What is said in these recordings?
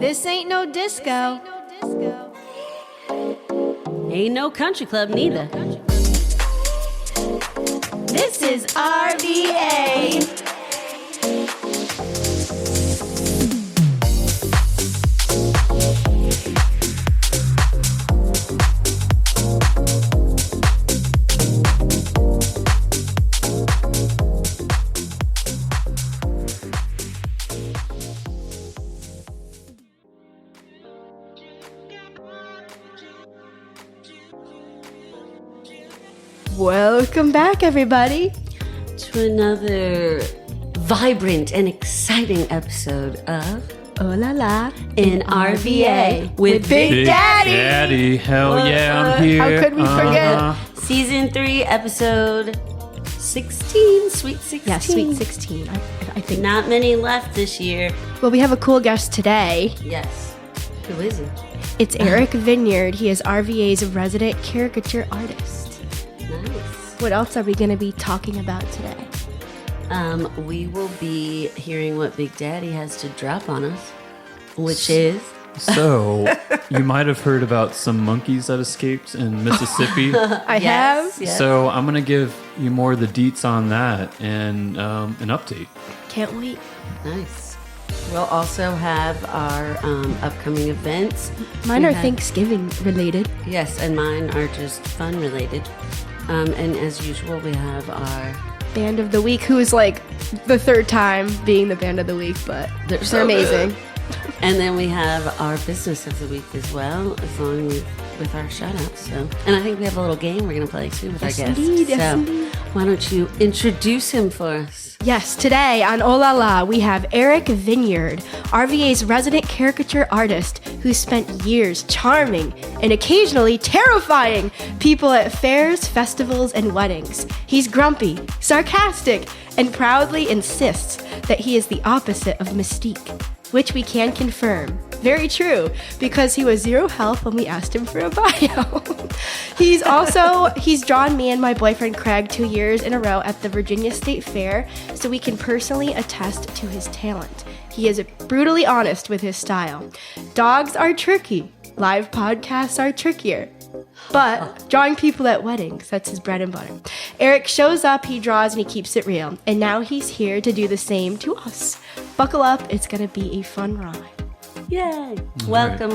This ain't no disco. Ain't no country club neither. This is RVA. Welcome back, everybody, to another vibrant and exciting episode of O Lala in RVA with Big Daddy. Daddy, hell yeah, I'm here. How could we forget? Season 3, episode 16, Sweet 16. Yeah, Sweet 16, I think. Not many left this year. Well, we have a cool guest today. Yes. Who is it? It's Eric Vineyard. He is RVA's resident caricature artist. Nice. What else are we going to be talking about today? We will be hearing what Big Daddy has to drop on us, which is... So, you might have heard about some monkeys that escaped in Mississippi. I have. Yes. So, I'm going to give you more of the deets on that and an update. Can't wait. Nice. We'll also have our upcoming events. Mine are Thanksgiving related. Yes, and mine are just fun related. And as usual, we have our... Band of the Week, who is like the third time being the Band of the Week, but they're so amazing. And then we have our Business of the Week as well, as long with our shout-outs. So. And I think we have a little game we're going to play too with our guests. Indeed, yes, so indeed. Why don't you introduce him for us? Yes, today on O Lala, we have Eric Vineyard, RVA's resident caricature artist who spent years charming and occasionally terrifying people at fairs, festivals, and weddings. He's grumpy, sarcastic, and proudly insists that he is the opposite of mystique, which we can confirm. Very true, because he was zero help when we asked him for a bio. He's drawn me and my boyfriend Craig 2 years in a row at the Virginia State Fair, so we can personally attest to his talent. He is brutally honest with his style. Dogs are tricky. Live podcasts are trickier. But drawing people at weddings, that's his bread and butter. Eric shows up, he draws, and he keeps it real. And now he's here to do the same to us. Buckle up, it's going to be a fun ride. Yay! Welcome.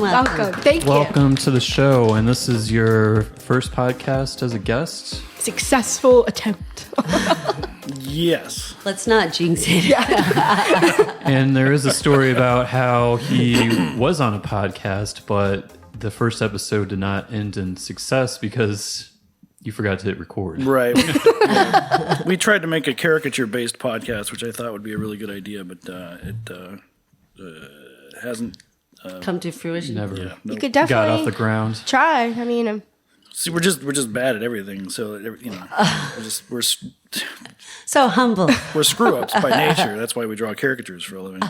Thank you. Welcome to the show, and this is your first podcast as a guest. Successful attempt. Yes. Let's not jinx it. And there is a story about how he was on a podcast, but the first episode did not end in success because you forgot to hit record. Right. We tried to make a caricature-based podcast, which I thought would be a really good idea, but it hasn't Come to fruition. Never You could got definitely off the ground. try. I mean, See, we're just bad at everything. So we're So humble. screw ups by nature. That's why we draw caricatures for a living.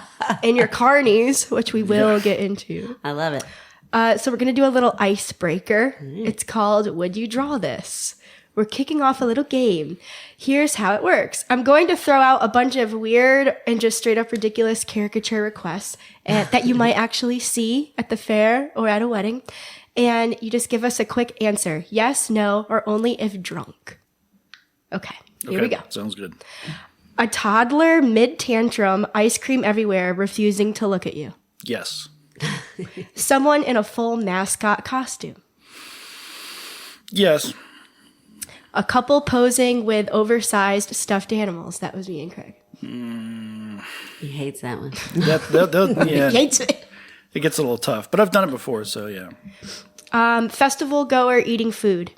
in your carnies, which we will get into. I love it. So we're going to do a little icebreaker. It's called Would You Draw This? We're kicking off a little game. Here's how it works. I'm going to throw out a bunch of weird and just straight up ridiculous caricature requests that you might actually see at the fair or at a wedding. And you just give us a quick answer. Yes, no, or only if drunk. Okay, here we go. Sounds good. A toddler mid-tantrum, ice cream everywhere, refusing to look at you. Yes. Someone in a full mascot costume. Yes. A couple posing with oversized stuffed animals. That was me and Craig. He hates that one. Yeah. Hates it. It gets a little tough, but I've done it before, so yeah. Festival goer eating food.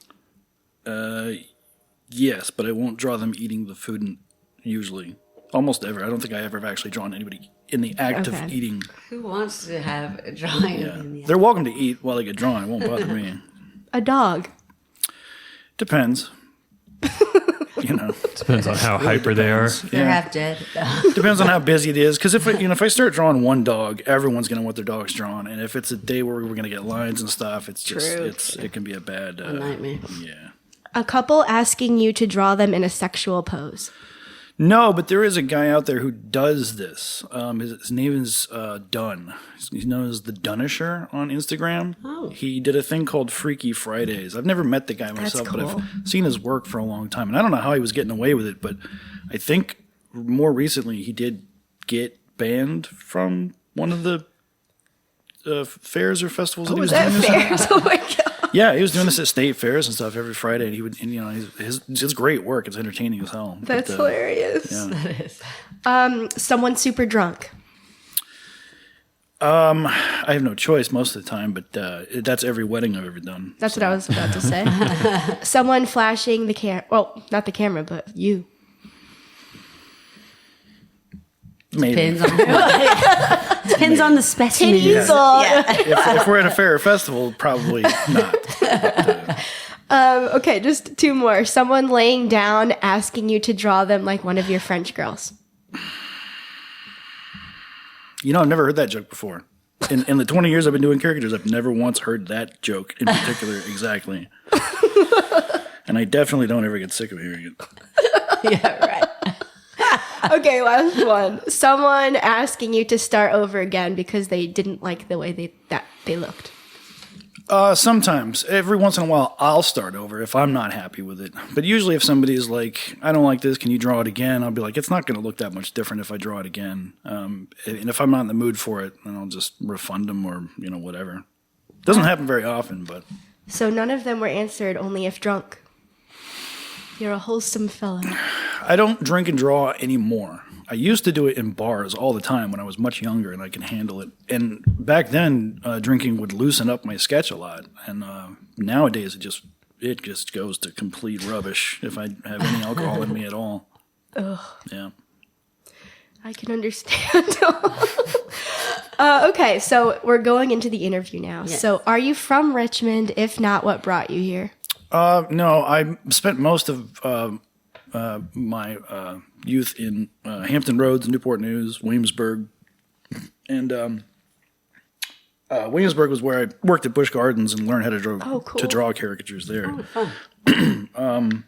Yes, but I won't draw them eating the food usually. Almost ever. I don't think I ever have actually drawn anybody in the act of eating. Who wants to have a drawing? Yeah. They're welcome to eat while they get drawn. It won't bother me. A dog. Depends. Depends on how hyper they are. They're half dead. Depends on how busy it is. Because if I start drawing one dog, everyone's gonna want their dogs drawn. And if it's a day where we're gonna get lines and stuff, it's just it can be a bad nightmare. Yeah. A couple asking you to draw them in a sexual pose. No, but there is a guy out there who does this. His name is Dunn. He's known as the Dunnisher on Instagram. Oh. He did a thing called Freaky Fridays. I've never met the guy myself, cool. but I've seen his work for a long time. And I don't know how he was getting away with it, but I think more recently he did get banned from one of the fairs or festivals that he was doing this at. Fairs? Oh my god. Yeah, he was doing this at state fairs and stuff every Friday, and he would, and, his great work. It's entertaining as hell. That's hilarious. Yeah. That is. Someone super drunk. I have no choice most of the time, but that's every wedding I've ever done. That's what I was about to say. Someone flashing the camera. Well, not the camera, but you. Maybe. Depends on the specimen. If we're at a fair or festival, probably not. Okay, just two more. Someone laying down asking you to draw them like one of your French girls. I've never heard that joke before. In the 20 years I've been doing caricatures, I've never once heard that joke in particular exactly. And I definitely don't ever get sick of hearing it. Yeah, right. Okay, last one. Someone asking you to start over again because they didn't like the way they looked. Sometimes. Every once in a while, I'll start over if I'm not happy with it. But usually if somebody's like, I don't like this, can you draw it again? I'll be like, it's not going to look that much different if I draw it again. And if I'm not in the mood for it, then I'll just refund them or, whatever. Doesn't happen very often, but... So none of them were answered, only if drunk. You're a wholesome fellow. I don't drink and draw anymore. I used to do it in bars all the time when I was much younger and I could handle it. And back then, drinking would loosen up my sketch a lot. And nowadays, it just goes to complete rubbish if I have any alcohol in me at all. Ugh. Yeah. I can understand. Okay, so we're going into the interview now. Yes. So are you from Richmond? If not, what brought you here? No, I spent most of my youth in Hampton Roads, Newport News, Williamsburg. And Williamsburg was where I worked at Busch Gardens and learned how to draw, cool. to draw caricatures there. Oh, fun.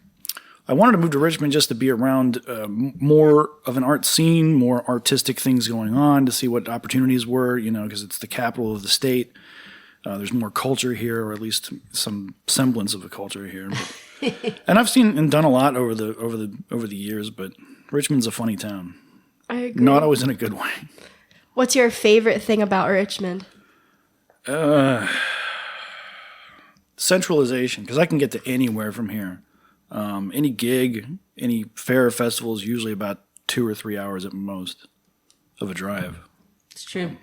I wanted to move to Richmond just to be around more of an art scene, more artistic things going on, to see what opportunities were, because it's the capital of the state. There's more culture here, or at least some semblance of a culture here. But, and I've seen and done a lot over the years, but Richmond's a funny town. I agree. Not always in a good way. What's your favorite thing about Richmond? Centralization, because I can get to anywhere from here. Any gig, any fair or festival is usually about 2 or 3 hours at most of a drive. It's true.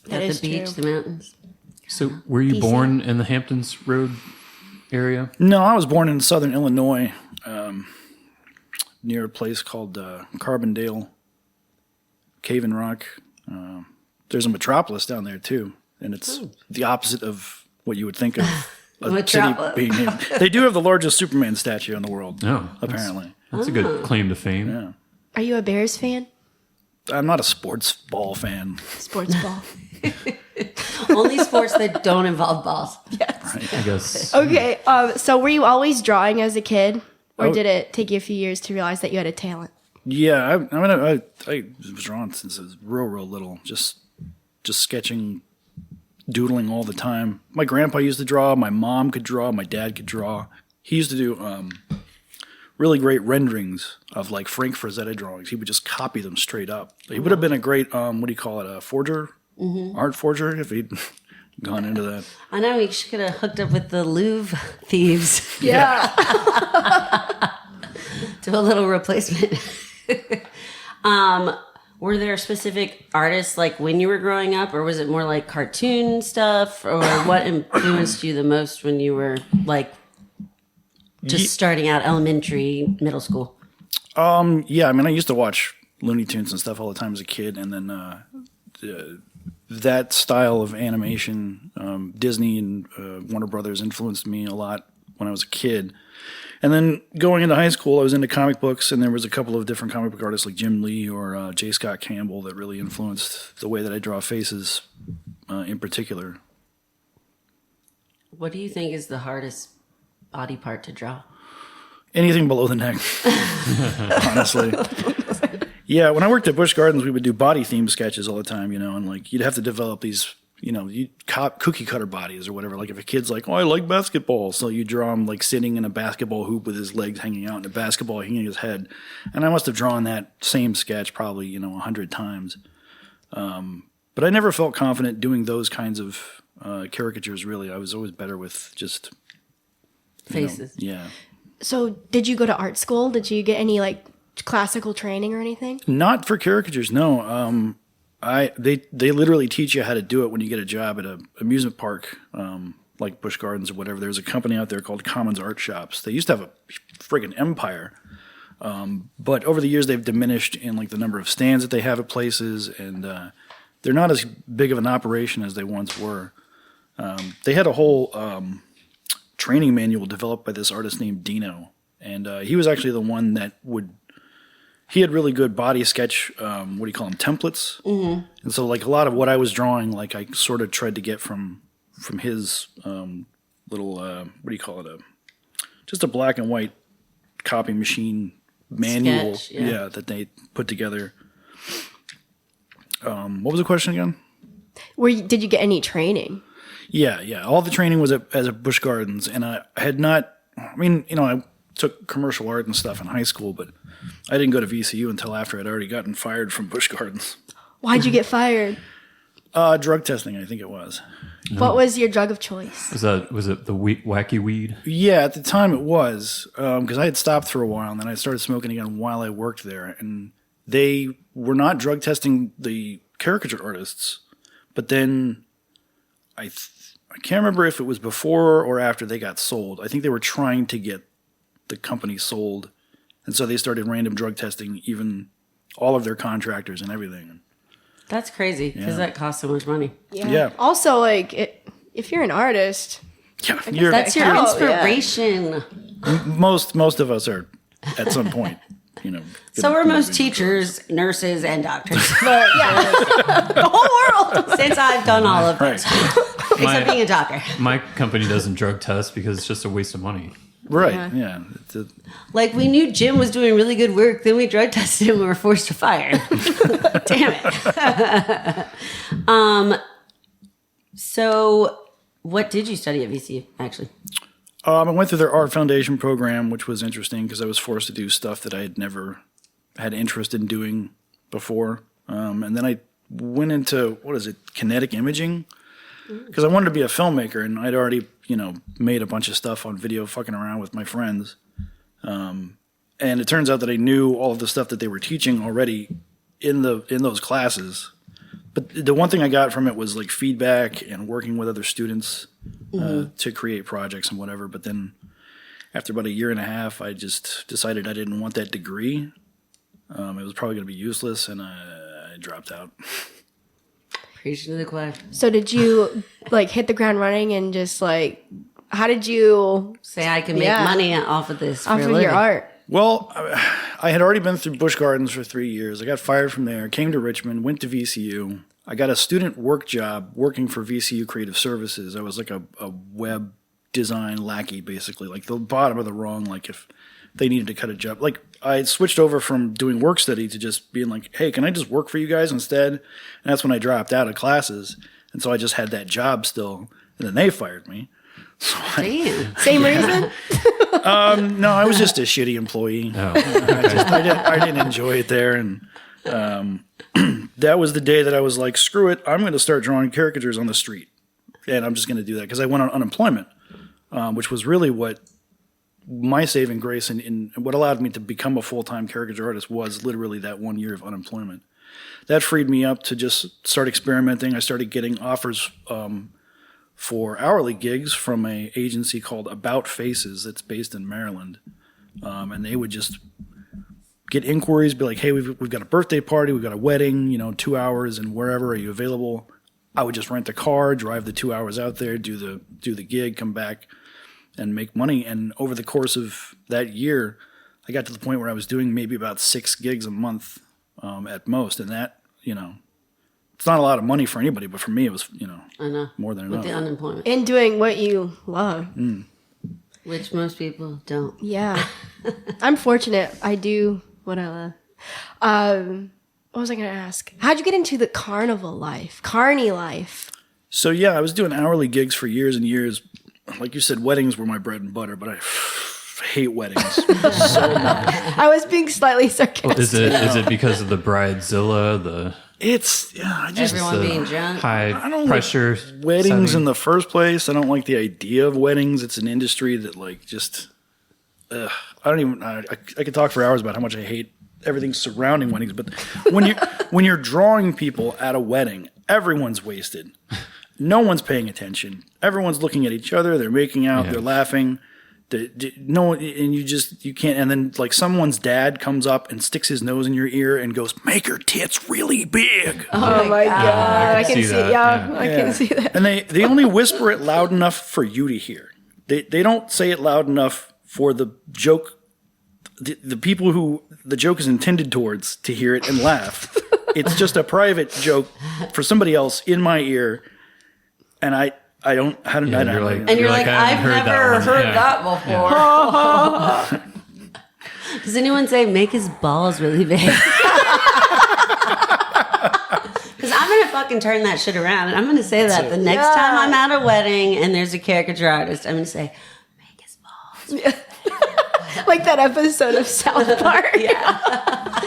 That At is the beach, true. the mountains. So, were you DC? born in the Hamptons Road area? No, I was born in southern Illinois, near a place called Carbondale, Cave and Rock. There's a metropolis down there too, and it's the opposite of what you would think of a city Metropolis. being named. They do have the largest Superman statue in the world, No, apparently. That's a good claim to fame. Yeah. Are you a Bears fan? I'm not a sports ball fan. Sports ball. Only sports that don't involve balls. I guess. Okay, so were you always drawing as a kid? Or Oh. did it take you a few years to realize that you had a talent? Yeah, I was drawn since I was real little. Just sketching, doodling all the time. My grandpa used to draw. My mom could draw. My dad could draw. He used to do really great renderings of like Frank Frazetta drawings. He would just copy them straight up. He would have been a great a forger, art forger if he'd gone into that. I know we could have hooked up with the Louvre thieves. Yeah. Do a little replacement. Were there specific artists like when you were growing up, or was it more like cartoon stuff, or what influenced you the most when you were like just starting out elementary, middle school? Yeah, I mean, I used to watch Looney Tunes and stuff all the time as a kid, and then that style of animation, Disney and Warner Brothers influenced me a lot when I was a kid. And then going into high school, I was into comic books, and there was a couple of different comic book artists like Jim Lee or J. Scott Campbell that really influenced the way that I draw faces in particular. What do you think is the hardest body part to draw? Anything below the neck, honestly. Yeah, when I worked at Busch Gardens, we would do body theme sketches all the time, and like you'd have to develop these, cookie cutter bodies or whatever. Like if a kid's like, oh, I like basketball, so you draw him like sitting in a basketball hoop with his legs hanging out and a basketball hanging his head. And I must have drawn that same sketch probably 100 times. But I never felt confident doing those kinds of caricatures. Really, I was always better with just Faces. Yeah. So, did you go to art school? Did you get any like classical training or anything? Not for caricatures, no. They literally teach you how to do it when you get a job at an amusement park, like Busch Gardens or whatever. There's a company out there called Commons Art Shops. They used to have a friggin' empire, but over the years they've diminished in like the number of stands that they have at places, and they're not as big of an operation as they once were. They had a whole training manual developed by this artist named Dino, and he was actually the one that he had really good body sketch, templates. Mm-hmm. And so like a lot of what I was drawing, like I sort of tried to get from his little, just a black and white copy machine manual. Sketch, yeah. That they put together. What was the question again? Did you get any training? Yeah. All the training was at Busch Gardens, and I had not. I took commercial art and stuff in high school, but I didn't go to VCU until after I'd already gotten fired from Busch Gardens. Why'd you get fired? Drug testing, I think it was. What was your drug of choice? Was it the wacky weed? Yeah, at the time it was, because I had stopped for a while, and then I started smoking again while I worked there, and they were not drug testing the caricature artists, but then I can't remember if it was before or after they got sold. I think they were trying to get the company sold, and so they started random drug testing even all of their contractors and everything. That's crazy because that costs so much money. Yeah. Also, like, if you're an artist, Yeah, That's your Oh, inspiration. most of us are at some point, So are most teachers, nurses, and doctors. But the whole world. Since I've done all of this. Right. Except being a doctor. My company doesn't drug test because it's just a waste of money. Right. Yeah. Like we knew Jim was doing really good work, then we drug tested him and we were forced to fire. Damn it. So what did you study at VCU, actually? I went through their art foundation program, which was interesting because I was forced to do stuff that I had never had interest in doing before. And then I went into, kinetic imaging? Because I wanted to be a filmmaker, and I'd already, made a bunch of stuff on video fucking around with my friends. And it turns out that I knew all of the stuff that they were teaching already in those classes. But the one thing I got from it was like feedback and working with other students to create projects and whatever. But then after about a year and a half, I just decided I didn't want that degree. It was probably going to be useless, and I dropped out. Preaching to the choir. so did you like hit the ground running and just like, how did you Say I can make money off of this off for a of living. your art? Well, I had already been through Busch Gardens for 3 years. I got fired from there, came to Richmond, went to VCU. I got a student work job working for VCU Creative Services. I was like a web design lackey, basically, like the bottom of the rung. Like if they needed to cut a job, like I switched over from doing work study to just being like, hey, can I just work for you guys instead? And that's when I dropped out of classes. And so I just had that job still. And then they fired me. So Damn. Same reason? no, I was just a shitty employee. Oh. I didn't enjoy it there. And that was the day that I was like, screw it. I'm going to start drawing caricatures on the street. And I'm just going to do that because I went on unemployment, which was really what my saving grace and what allowed me to become a full-time caricature artist was literally that 1 year of unemployment. That freed me up to just start experimenting. I started getting offers for hourly gigs from an agency called About Faces that's based in Maryland. And they would just get inquiries, be like, hey, we've got a birthday party, we've got a wedding, 2 hours and wherever, are you available? I would just rent a car, drive the 2 hours out there, do the gig, come back and make money. And over the course of that year, I got to the point where I was doing maybe about 6 gigs a month at most. And that, it's not a lot of money for anybody, but for me it was, I know. more than With enough. the unemployment. And doing what you love. Which most people don't. Yeah. I'm fortunate. I do what I love. What was I going to ask? How'd you get into the carnival life, carny life? So yeah, I was doing hourly gigs for years and years. Like you said, weddings were my bread and butter, but I hate weddings so much. I was being slightly sarcastic. Is it because of the bridezilla, I just Everyone being drunk. high I don't pressure like weddings setting? in the first place. I don't like the idea of weddings. It's an industry that I don't even. I could talk for hours about how much I hate everything surrounding weddings. But when you're drawing people at a wedding, everyone's wasted. No one's paying attention. Everyone's looking at each other. They're making out. Yeah. They're laughing. No, and you can't. And then like someone's dad comes up and sticks his nose in your ear and goes, "Make her tits really big." Oh my God. I can see that, Yeah, I Yeah. can see that. And they only whisper it loud enough for you to hear. They don't say it loud enough for the joke, the people who the joke is intended towards to hear it and laugh. It's just a private joke for somebody else in my ear, and I don't. How did I you're know? like- And you're like, I haven't I've heard that never one. heard Yeah. that before. Does anyone say make his balls really big? Because I'm going to fucking turn that shit around. And I'm going to say that the next time I'm at a wedding and there's a caricature artist, I'm going to say, make his balls. Like that episode of South Park. Yeah.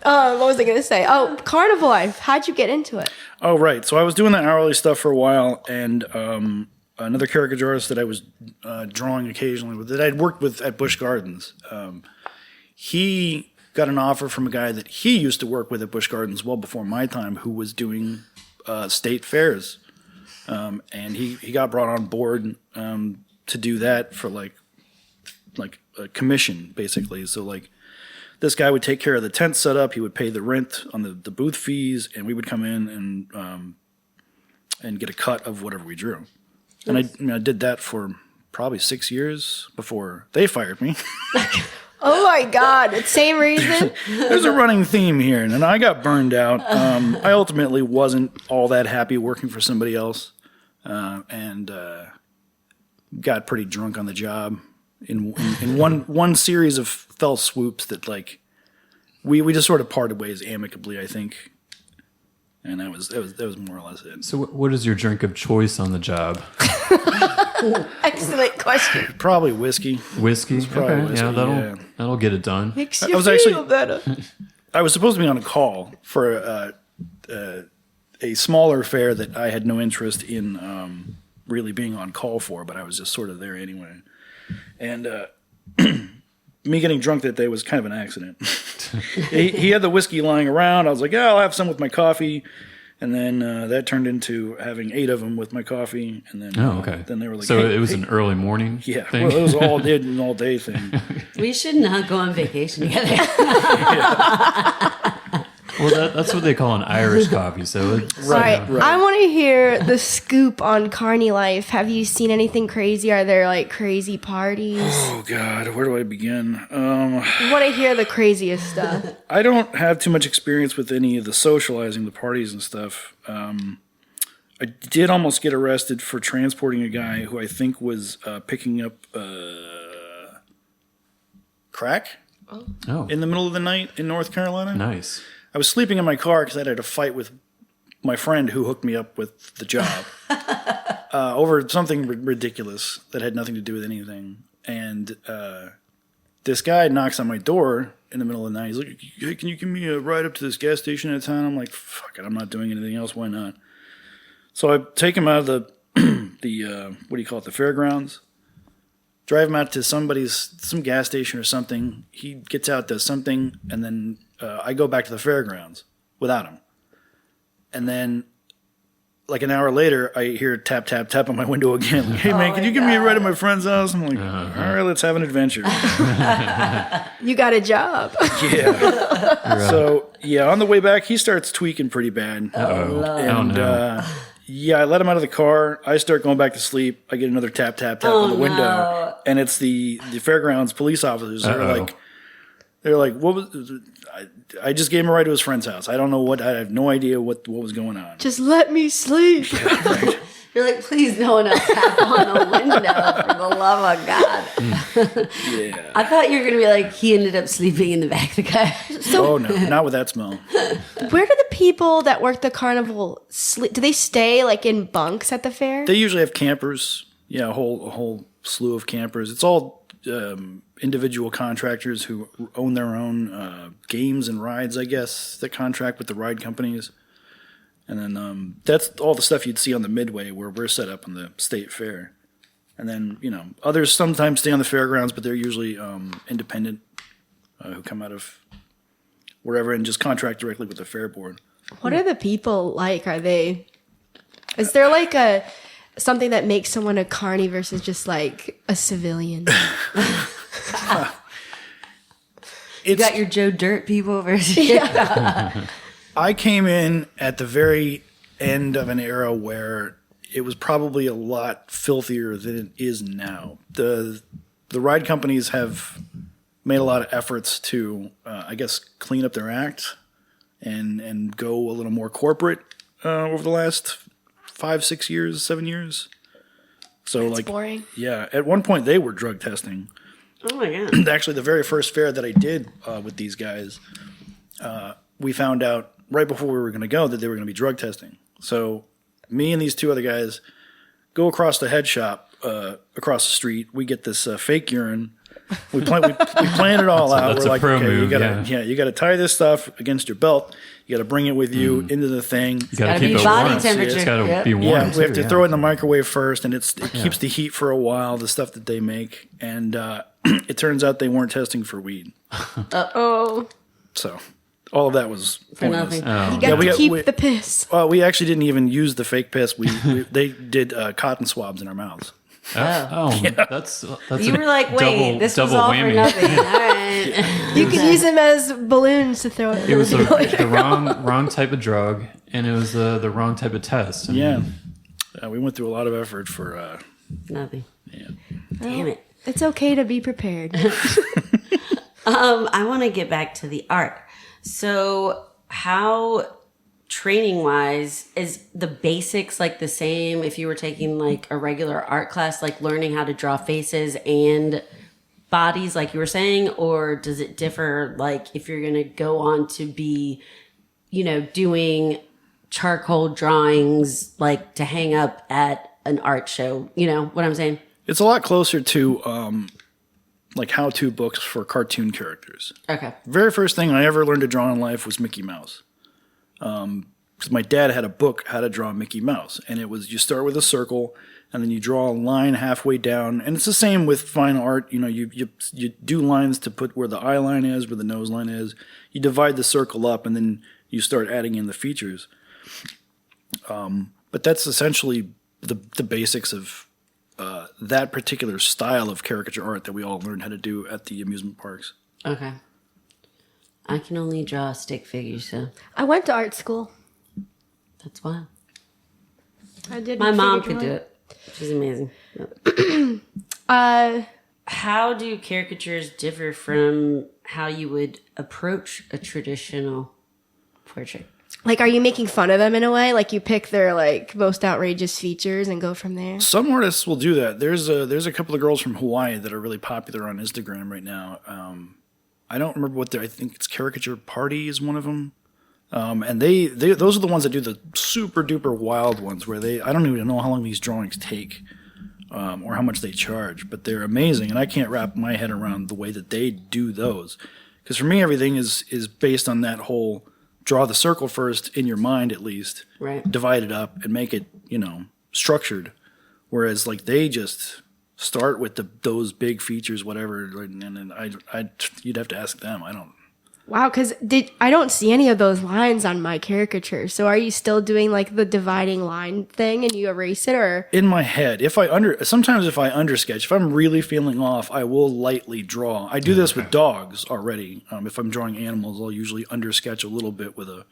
What was I going to say? Oh, carnival life. How'd you get into it? Oh, right. So I was doing the hourly stuff for a while, and another caricature artist that I was drawing occasionally with, that I'd worked with at Busch Gardens, he got an offer from a guy that he used to work with at Busch Gardens well before my time, who was doing state fairs. And he got brought on board to do that for like a commission, basically. So like, this guy would take care of the tent setup. He would pay the rent on the booth fees, and we would come in and get a cut of whatever we drew. And I did that for probably 6 years before they fired me. Oh my God. Same reason? There's a running theme here, and I got burned out. I ultimately wasn't all that happy working for somebody else, and got pretty drunk on the job in one series of fell swoops that like we just sort of parted ways amicably, I think, and that was more or less it. So what is your drink of choice on the job? Excellent question. Probably whiskey. Whiskey? probably Okay, whiskey, yeah, that'll get it done. Makes I you was feel actually- better. I was supposed to be on a call for a smaller fair that I had no interest in really being on call for, but I was just sort of there anyway. And me getting drunk that day was kind of an accident. he had the whiskey lying around. I was like, yeah, I'll have some with my coffee. And then that turned into having 8 of them with my coffee. And then, Oh, okay. Then they were like, so hey, it was hey. an early morning Yeah, thing? well, it was an all day thing. We should not go on vacation together. Well, that's what they call an Irish coffee. So it's, All right. I want to hear the scoop on carny life. Have you seen anything crazy? Are there like crazy parties? Oh God, where do I begin? I want to hear the craziest stuff. I don't have too much experience with any of the socializing, the parties and stuff. I did almost get arrested for transporting a guy who I think was picking up crack oh, in the middle of the night in North Carolina. nice. I was sleeping in my car because I had a fight with my friend who hooked me up with the job over something ridiculous that had nothing to do with anything. And this guy knocks on my door in the middle of the night. He's like, hey, can you give me a ride up to this gas station in town? I'm like, fuck it, I'm not doing anything else. Why not? So I take him out of the what do you call it, the fairgrounds. Drive him out to some gas station or something. He gets out, does something, and then I go back to the fairgrounds without him. And then, like an hour later, I hear tap, tap, tap on my window again. Like, hey, man, can you give me a ride to my friend's house? I'm like, all right, let's have an adventure. You got a job. Yeah. So, yeah, on the way back, he starts tweaking pretty bad. Oh, And, no. yeah, I let him out of the car. I start going back to sleep. I get another tap, tap, tap on the window. no. And it's the fairgrounds police officers. They're Uh-oh. like, They're like, what was? I just gave him a ride to his friend's house. I don't know what. I have no idea what was going on. Just let me sleep. You're like, please, no one else tap on the window for the love of God. Yeah. I thought you were going to be like, he ended up sleeping in the back of the car. Oh no, not with that smell. Where do the people that work the carnival sleep? Do they stay like in bunks at the fair? They usually have campers. Yeah, a whole slew of campers. It's all individual contractors who own their own games and rides, I guess, that contract with the ride companies. And then that's all the stuff you'd see on the Midway where we're set up on the state fair. And then, others sometimes stay on the fairgrounds, but they're usually independent who come out of wherever and just contract directly with the fair board. What are the people like? Is there like something that makes someone a carny versus just like a civilian? You got your Joe Dirt people versus... Yeah. I came in at the very end of an era where it was probably a lot filthier than it is now. The ride companies have made a lot of efforts to, I guess, clean up their act and go a little more corporate over the last 5, 6 years, 7 years. So That's boring. Yeah, at one point they were drug testing. Oh my God. Actually, the very first fair that I did with these guys, we found out right before we were going to go that they were going to be drug testing. So me and these two other guys go across the head shop across the street. We get this fake urine. We plan it all out. That's we're a like, pro okay, move, you got to tie this stuff against your belt. You got to bring it with you into the thing. You got to be keep it body warm. temperature. It's got to Yep. be warm. Yeah, we have too, to throw it in the microwave first, and it keeps the heat for a while, the stuff that they make. And it turns out they weren't testing for weed. Oh, So all of that was For pointless. nothing. Oh, you got to keep we- the piss. We actually didn't even use the fake piss. They did cotton swabs in our mouths. That's You were like, wait, this was double all whammy. for nothing. All right. You can use them as balloons to throw it. It was the wrong type of drug, and it was the wrong type of test. Yeah. We went through a lot of effort for. Nothing. Yeah. Damn it. It's okay to be prepared. I want to get back to the art. So how training wise is the basics like the same if you were taking like a regular art class, like learning how to draw faces and bodies like you were saying, or does it differ like if you're going to go on to be, doing charcoal drawings like to hang up at an art show? You know what I'm saying? It's a lot closer to like how-to books for cartoon characters. Okay. Very first thing I ever learned to draw in life was Mickey Mouse. Because my dad had a book, How to Draw Mickey Mouse. And it was, you start with a circle, and then you draw a line halfway down. And it's the same with fine art. You do lines to put where the eye line is, where the nose line is. You divide the circle up, and then you start adding in the features. But that's essentially the basics of that particular style of caricature art that we all learned how to do at the amusement parks. Okay. I can only draw stick figures, so I went to art school. that's wild. I did. My mom could do it. She's amazing. How do caricatures differ from how you would approach a traditional portrait? Like, are you making fun of them in a way? Like, you pick their like most outrageous features and go from there. Some artists will do that. There's a couple of girls from Hawaii that are really popular on Instagram right now. I don't remember what I think it's Caricature Party is one of them. And they those are the ones that do the super duper wild ones where I don't even know how long these drawings take or how much they charge, but they're amazing. And I can't wrap my head around the way that they do those. Because for me, everything is based on that whole draw the circle first in your mind, at least, Right. divide it up and make it, structured. Whereas like they just start with those big features, whatever. And you'd have to ask them. I don't. Wow, because I don't see any of those lines on my caricature. So are you still doing like the dividing line thing and you erase it, or? In my head, sometimes if I undersketch, if I'm really feeling off, I will lightly draw. I do this with dogs already. If I'm drawing animals, I'll usually undersketch a little bit with a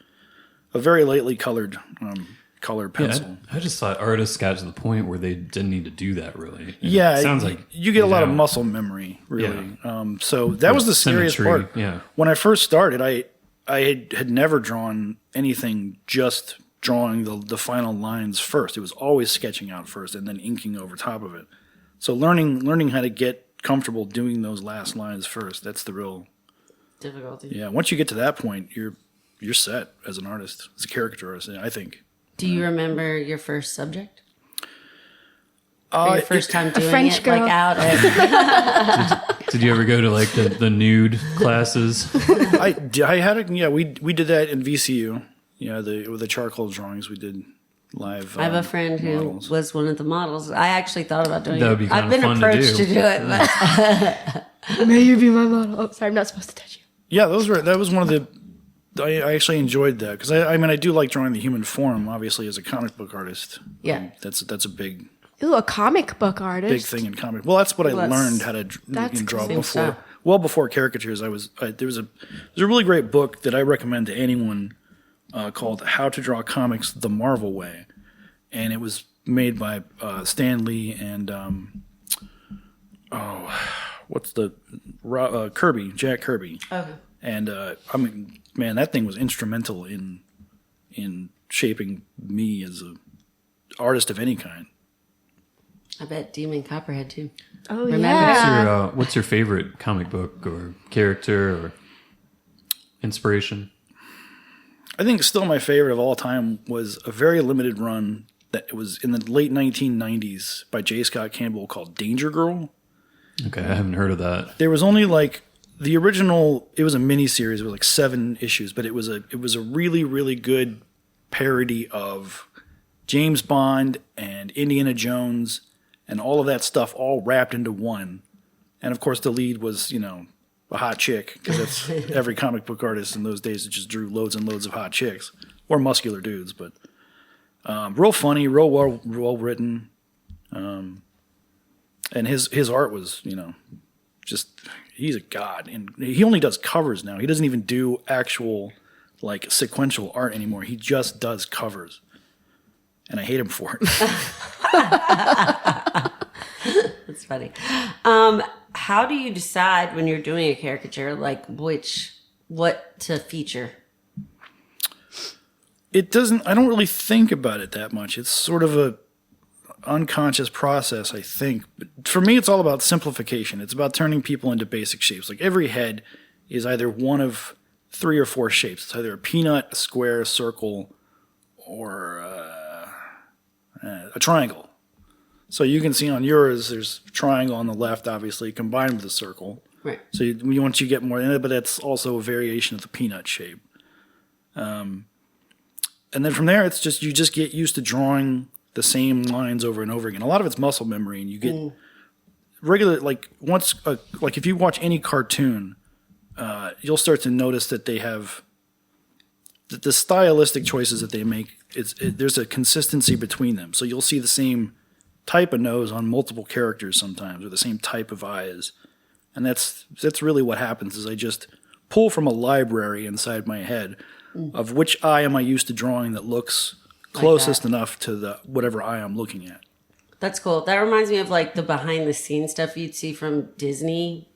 very lightly colored color pencil. I just thought artists got to the point where they didn't need to do that really. And Yeah, it sounds like you get a lot of muscle memory, really. Yeah. So that was the scariest symmetry, part. yeah. When I first started, I had never drawn anything just drawing the final lines first. It was always sketching out first and then inking over top of it. So learning how to get comfortable doing those last lines first, that's the real difficulty. Yeah, once you get to that point, you're set as an artist, as a caricature artist, I think. Do you remember your first subject? Or your first time doing French it, girl. like out at... Did you ever go to like the nude classes? I had we did that in VCU. Yeah, with the charcoal drawings we did live. I have a friend who models. was one of the models. I actually thought about doing That would it. be kinda I've been fun to approached do. to do it, but May you be my model. Oh, sorry, I'm not supposed to touch you. Yeah, that was one of the. I actually enjoyed that because I do like drawing the human form. Obviously, as a comic book artist, Yeah. that's a big Ooh, a comic book artist. big thing in comic. Well, that's what I Well, learned how to that's draw cool. Same before. style. Well, before caricatures, there's a really great book that I recommend to anyone called "How to Draw Comics the Marvel Way," and it was made by Stan Lee and what's the Kirby, Jack Kirby. okay. And I mean, man, that thing was instrumental in shaping me as a artist of any kind. I bet Demon Copperhead too. Oh, Remember? yeah. What's your favorite comic book or character or inspiration? I think still my favorite of all time was a very limited run that was in the late 1990s by J. Scott Campbell called Danger Girl. Okay, I haven't heard of that. There was only like the original. It was a mini series with like 7 issues, but it was a really really good parody of James Bond and Indiana Jones and all of that stuff all wrapped into one. And of course, the lead was a hot chick because that's every comic book artist in those days that just drew loads and loads of hot chicks or muscular dudes, but real funny, real well written, and his art was just. He's a god, and he only does covers now. He doesn't even do actual like sequential art anymore. He just does covers, and I hate him for it. That's funny. How do you decide when you're doing a caricature, like what to feature? It doesn't. I don't really think about it that much. It's sort of a unconscious process, I think. But for me, it's all about simplification. It's about turning people into basic shapes. Like every head is either one of 3 or 4 shapes. It's either a peanut, a square, a circle, or a triangle. So you can see on yours, there's a triangle on the left, obviously, combined with a circle. Right. So once you get more in it, but that's also a variation of the peanut shape. And then from there, it's just you just get used to drawing the same lines over and over again. A lot of it's muscle memory, and you get regular like if you watch any cartoon, you'll start to notice that they have the stylistic choices that they make. There's a consistency between them, so you'll see the same type of nose on multiple characters sometimes, or the same type of eyes, and that's really what happens. Is I just pull from a library inside my head of which eye am I used to drawing that looks closest enough to the whatever eye I'm looking at. That's cool. That reminds me of like the behind the scenes stuff you'd see from Disney.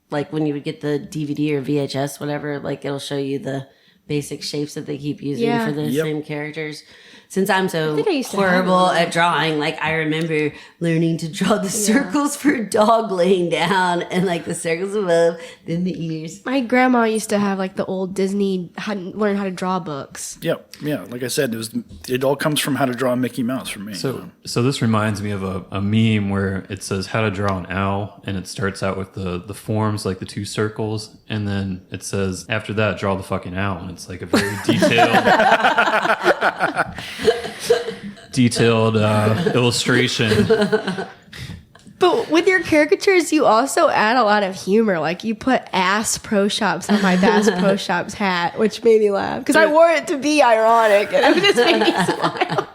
Like when you would get the DVD or VHS, whatever, like it'll show you the basic shapes that they keep using Yeah. for the Yep. same characters. Since I'm so think I used to have horrible one. at drawing, like I remember learning to draw the circles for a dog laying down and like the circles above, then the ears. My grandma used to have like the old Disney learn how to draw books. Yep, yeah. Like I said, it all comes from How to Draw Mickey Mouse for me. So this reminds me of a meme where it says how to draw an owl, and it starts out with the forms, like the 2 circles, and then it says after that draw the fucking owl, and it's like a very detailed illustration. But with your caricatures, you also add a lot of humor. Like you put ass pro shops on my Bass Pro Shops hat, which made me laugh because I wore it to be ironic, and it just made me smile.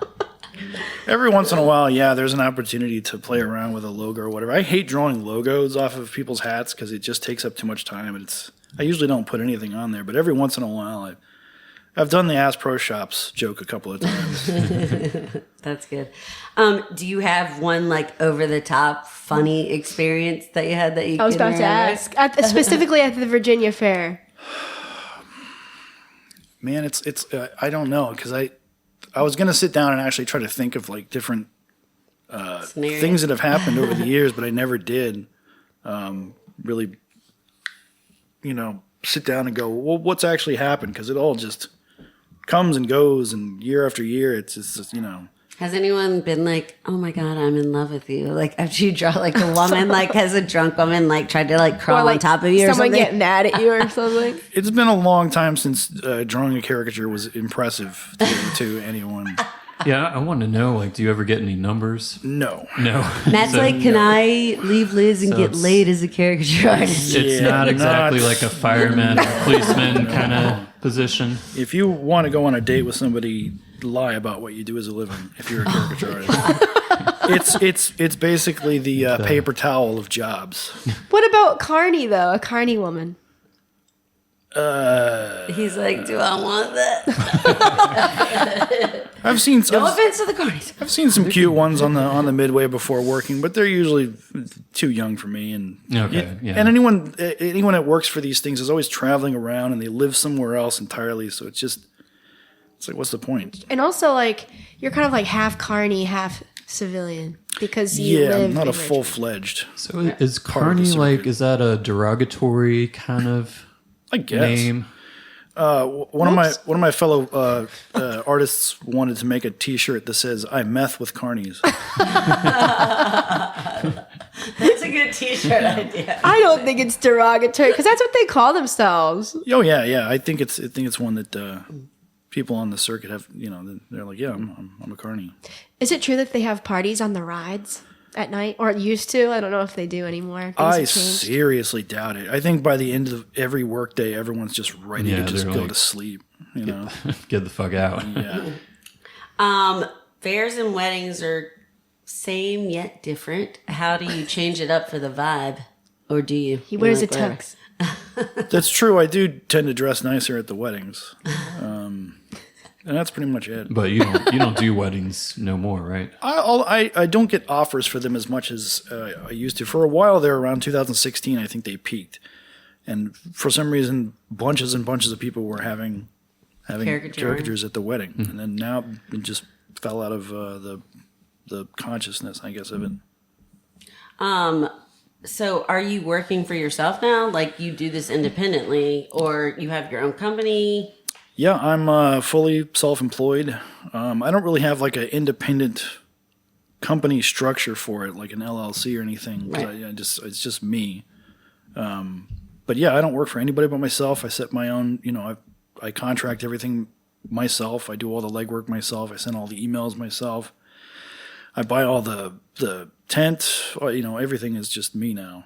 Every once in a while, yeah, there's an opportunity to play around with a logo or whatever. I hate drawing logos off of people's hats because it just takes up too much time, and I usually don't put anything on there. But every once in a while, I've done the Ass Pro Shops joke a couple of times. That's good. Do you have one like over the top funny experience that you had that you? I was about to ask, specifically at the Virginia Fair. Man, it's I don't know, because I was gonna sit down and actually try to think of like different things that have happened over the years, but I never did. Really, sit down and go, well, what's actually happened? Because it all just comes and goes, and year after year, it's just, Has anyone been like, oh my God, I'm in love with you? Like after you draw like a woman, like has a drunk woman like tried to like crawl on top of you or someone something? get mad at you or something? It's been a long time since drawing a caricature was impressive to anyone. Yeah, I want to know, like, do you ever get any numbers? No. No. Matt's like, can I leave Liz and get laid as a caricature artist? It's not exactly like a fireman or policeman kind of position. If you want to go on a date with somebody, lie about what you do as a living. If you're a caricature artist, it's basically the paper towel of jobs. What about Carney though? A Carney woman. He's like, do I want that? I've seen No offense to the Carnies. I've seen some cute ones on the midway before working, but they're usually too young for me. And Okay, yeah. and anyone that works for these things is always traveling around, and they live somewhere else entirely. So it's like, what's the point? And also, like, you're kind of like half Carney, half civilian because you live I'm not in a Richmond. full-fledged. So is Part of the Carney circuit. like, is that a derogatory kind of I guess. name? One of my fellow artists wanted to make a T-shirt that says "I meth with carnies." That's a good t-shirt idea. I don't think it's derogatory because that's what they call themselves. Oh yeah. I think it's one that people on the circuit have. They're like, yeah, I'm a carny. Is it true that they have parties on the rides at night, or used to? I don't know if they do anymore. Things I have changed. seriously doubt it. I think by the end of every workday, everyone's just ready to just they're go like, to sleep. Get the fuck out. Yeah. Fairs and weddings are same yet different. How do you change it up for the vibe? Or do you? He wears a whatever? tux. That's true. I do tend to dress nicer at the weddings, and that's pretty much it. But you don't do weddings no more, right? I don't get offers for them as much as I used to. For a while there, around 2016, I think they peaked, and for some reason, bunches and bunches of people were having caricatures at the wedding, and then now it just fell out of the consciousness, I guess, of it. So are you working for yourself now? Like you do this independently, or you have your own company? Yeah, I'm fully self-employed. I don't really have like an independent company structure for it, like an LLC or anything. 'Cause Right. it's just me. But yeah, I don't work for anybody but myself. I set my own. I contract everything myself. I do all the legwork myself. I send all the emails myself. I buy all the tent. Everything is just me now,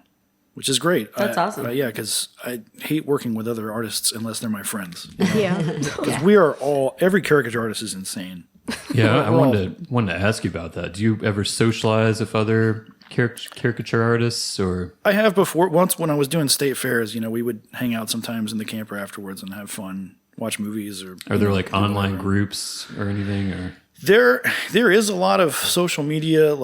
which is great. That's awesome. Yeah, because I hate working with other artists unless they're my friends. Yeah. Because we are every caricature artist is insane. Yeah, I Well- wanted to ask you about that. Do you ever socialize with other caricature artists, or? I have before. Once when I was doing state fairs, we would hang out sometimes in the camper afterwards and have fun, watch movies, or Are there like online groups or anything? Or There is a lot of social media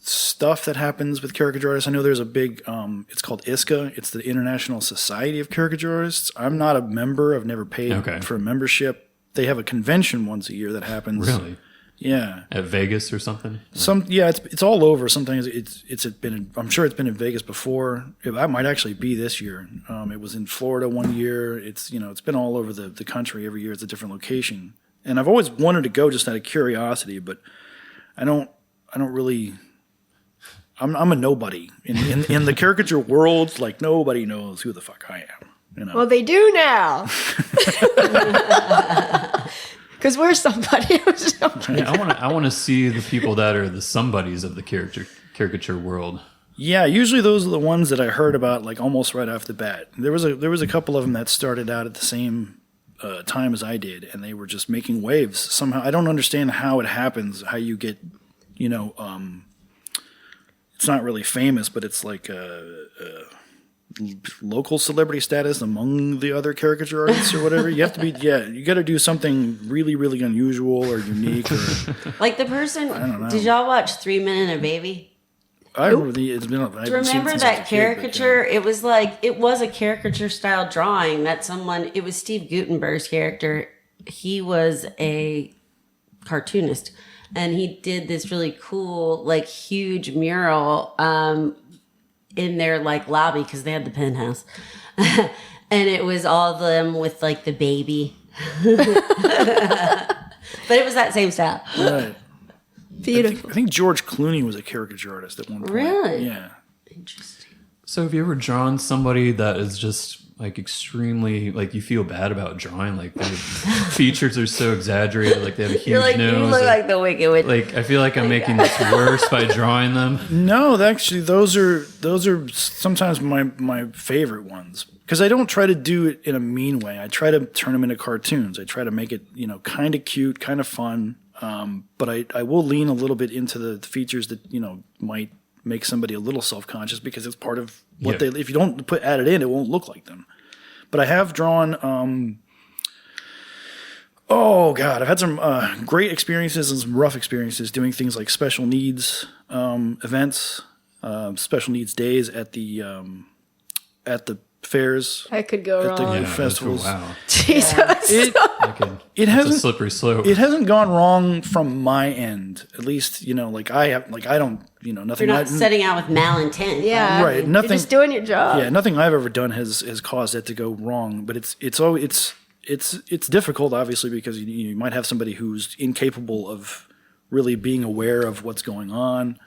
stuff that happens with caricature artists. I know there's a big. It's called ISCA. It's the International Society of Caricature Artists. I'm not a member. I've never paid for a membership. They have a convention once a year that happens. really Yeah. at Vegas or something? It's all over. Sometimes it's been. I'm sure it's been in Vegas before. That might actually be this year. It was in Florida one year. It's been all over the country. Every year it's a different location. And I've always wanted to go just out of curiosity, but I don't really. I'm a nobody in the caricature world. Like nobody knows who the fuck I am. Well, they do now. Because we're somebody. Yeah, I want to see the people that are the somebodies of the caricature world. Yeah, usually those are the ones that I heard about like almost right off the bat. There was a couple of them that started out at the same time as I did, and they were just making waves somehow. I don't understand how it happens. How you get, it's not really famous, but it's like local celebrity status among the other caricature artists or whatever. You have to be, you got to do something really, really unusual or unique. Or, Like the person, I don't know. did y'all watch 3 Men and a Baby? I remember it's been. I haven't seen it Remember since I was that a kid, but, caricature? It was like, it was a caricature style drawing that someone, it was Steve Gutenberg's character. He was a cartoonist and he did this really cool, like huge mural in their like lobby because they had the penthouse. And it was all of them with like the baby. But it was that same style. Right. Beautiful. I think George Clooney was a caricature artist at one point. Really? Yeah. Interesting. So have you ever drawn somebody that is just like extremely, like you feel bad about drawing, like their features are so exagerated, like they have a huge You're like, nose. you look like the Wicked Witch. Like I feel like I'm making this worse by drawing them. No, actually, those are sometimes my favorite ones because I don't try to do it in a mean way. I try to turn them into cartoons. I try to make it kind of cute, kind of fun. But I will lean a little bit into the features that might make somebody a little self-conscious because it's part of what they. If you don't add it in, it won't look like them. But I have drawn. Oh God, I've had some great experiences and some rough experiences doing things like special needs events, special needs days at the fairs. I could go At the wrong. festivals. Wow. Jesus. It It's a hasn't slippery slope. It hasn't gone wrong from my end, at least. I don't. Nothing. You're not setting out with malintent. Yeah. Right, nothing- You're just doing your job. Yeah, nothing I've ever done has caused it to go wrong. But it's difficult, obviously, because you might have somebody who's incapable of really being aware of what's going on,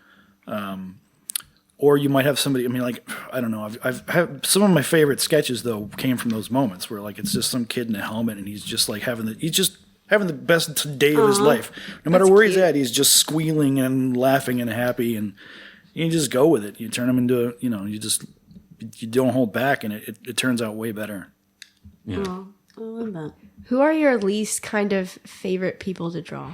or you might have somebody. I mean, like I don't know. I've had some of my favorite sketches though came from those moments where like it's just some kid in a helmet and he's just having the best day of his life. No matter where he's at, he's just squealing and laughing and happy, and you just go with it. You turn him into you don't hold back, and it turns out way better. Yeah. Oh, I love that. Who are your least kind of favorite people to draw?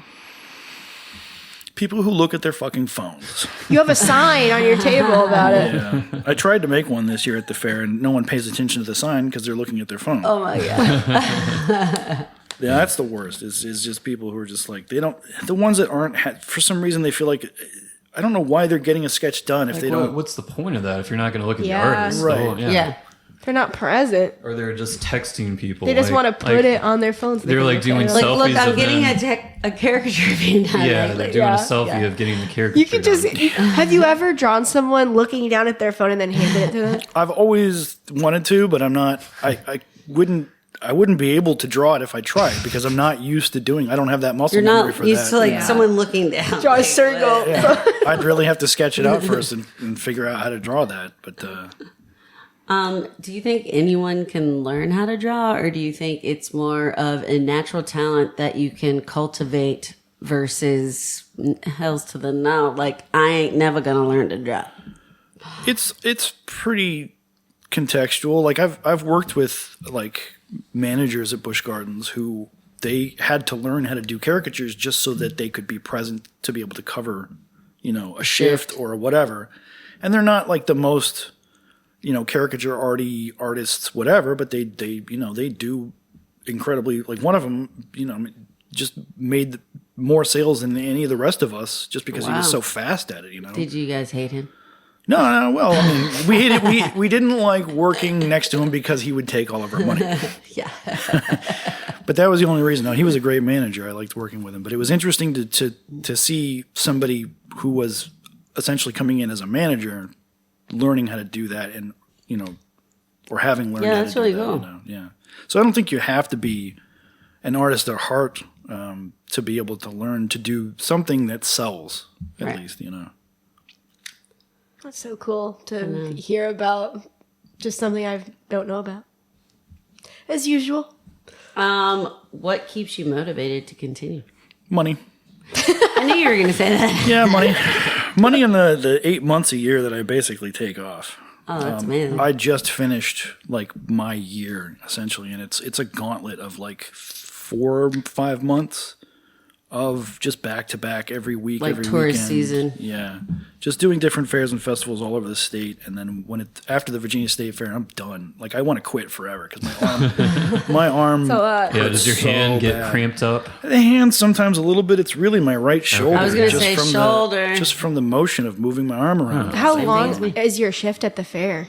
People who look at their fucking phones. You have a sign on your table about it. Yeah. I tried to make one this year at the fair, and no one pays attention to the sign because they're looking at their phone. Oh my God. Yeah, that's the worst. Is just people who are just like the ones that aren't. For some reason, they feel like I don't know why they're getting a sketch done if they don't. What's the point of that if you're not going to look at Yeah. the artist? Right. Yeah. They're not present. Or they're just texting people. They just want to put it on their phones. they're like doing Like, selfies look, I'm of getting them. a caricature of you now. Yeah, Like, they're doing yeah, a selfie of getting the character. You could just. Have you ever drawn someone looking down at their phone and then handed it to them? I've always wanted to, but I'm not. I wouldn't be able to draw it if I tried because I'm not used to doing. I don't have that muscle You're memory not for used that. to like Yeah. someone looking down. Draw a circle. Yeah. I'd really have to sketch it out first and figure out how to draw that. But Do you think anyone can learn how to draw, or do you think it's more of a natural talent that you can cultivate versus hells to the no? Like, I ain't never gonna learn to draw. it's pretty contextual. Like I've worked with like managers at Busch Gardens who they had to learn how to do caricatures just so that they could be present to be able to cover, a shift or whatever. And they're not like the most, caricature artists, whatever, but they do incredibly, like one of them, just made more sales than any of the rest of us just because he was Wow. so fast at it, Did you guys hate him? No, well, I mean, we hated, we didn't like working next to him because he would take all of our money. Yeah. But that was the only reason. No, he was a great manager. I liked working with him. But it was interesting to see somebody who was essentially coming in as a manager, learning how to do that, and or having learned. Yeah, how that's to do really that, cool. Yeah. So I don't think you have to be an artist at heart to be able to learn to do something that sells. At Right. least, That's so cool to hear about. Just something I don't know about. As usual. What keeps you motivated to continue? Money. I knew you were gonna say that. Yeah, money. Money in the 8 months a year that I basically take off. Oh, that's amazing. I just finished like my year essentially, and it's a gauntlet of like 4 or 5 months of just back to back every week, Like every tourist weekend. season. Yeah, just doing different fairs and festivals all over the state. And then after the Virginia State Fair, I'm done. Like I want to quit forever because my arm. Yeah, does your so hand get bad. cramped up? The hand sometimes a little bit. It's really my right shoulder. I was gonna just say from shoulder. just from the motion of moving my arm around. How long is your shift at the fair?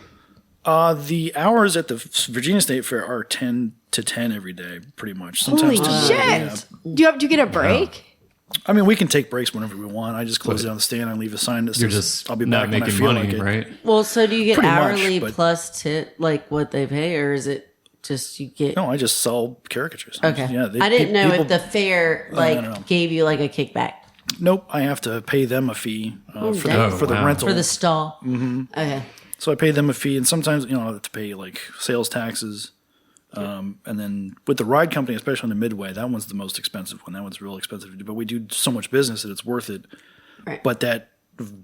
The hours at the Virginia State Fair are 10 to 10 every day, pretty much. Holy Sometimes 10 to shit! Do you get a break? I mean, we can take breaks whenever we want. I just close down the stand and leave a sign that You're says, just "I'll be not back when I making feel money, like it." right? Well, so do you get Pretty much, hourly but- plus tip, like what they pay, or is it just you get? No, I just sell caricatures. Okay. Yeah, I didn't know people- if the fair no. gave you like a kickback Nope, I have to pay them a fee for dang. the wow. rental. for the stall. Mm-hmm. Okay. So I pay them a fee, and sometimes I have to pay like sales taxes. And then with the ride company, especially on the Midway, that one's the most expensive one. That one's real expensive to do, but we do so much business that it's worth it. Right. But that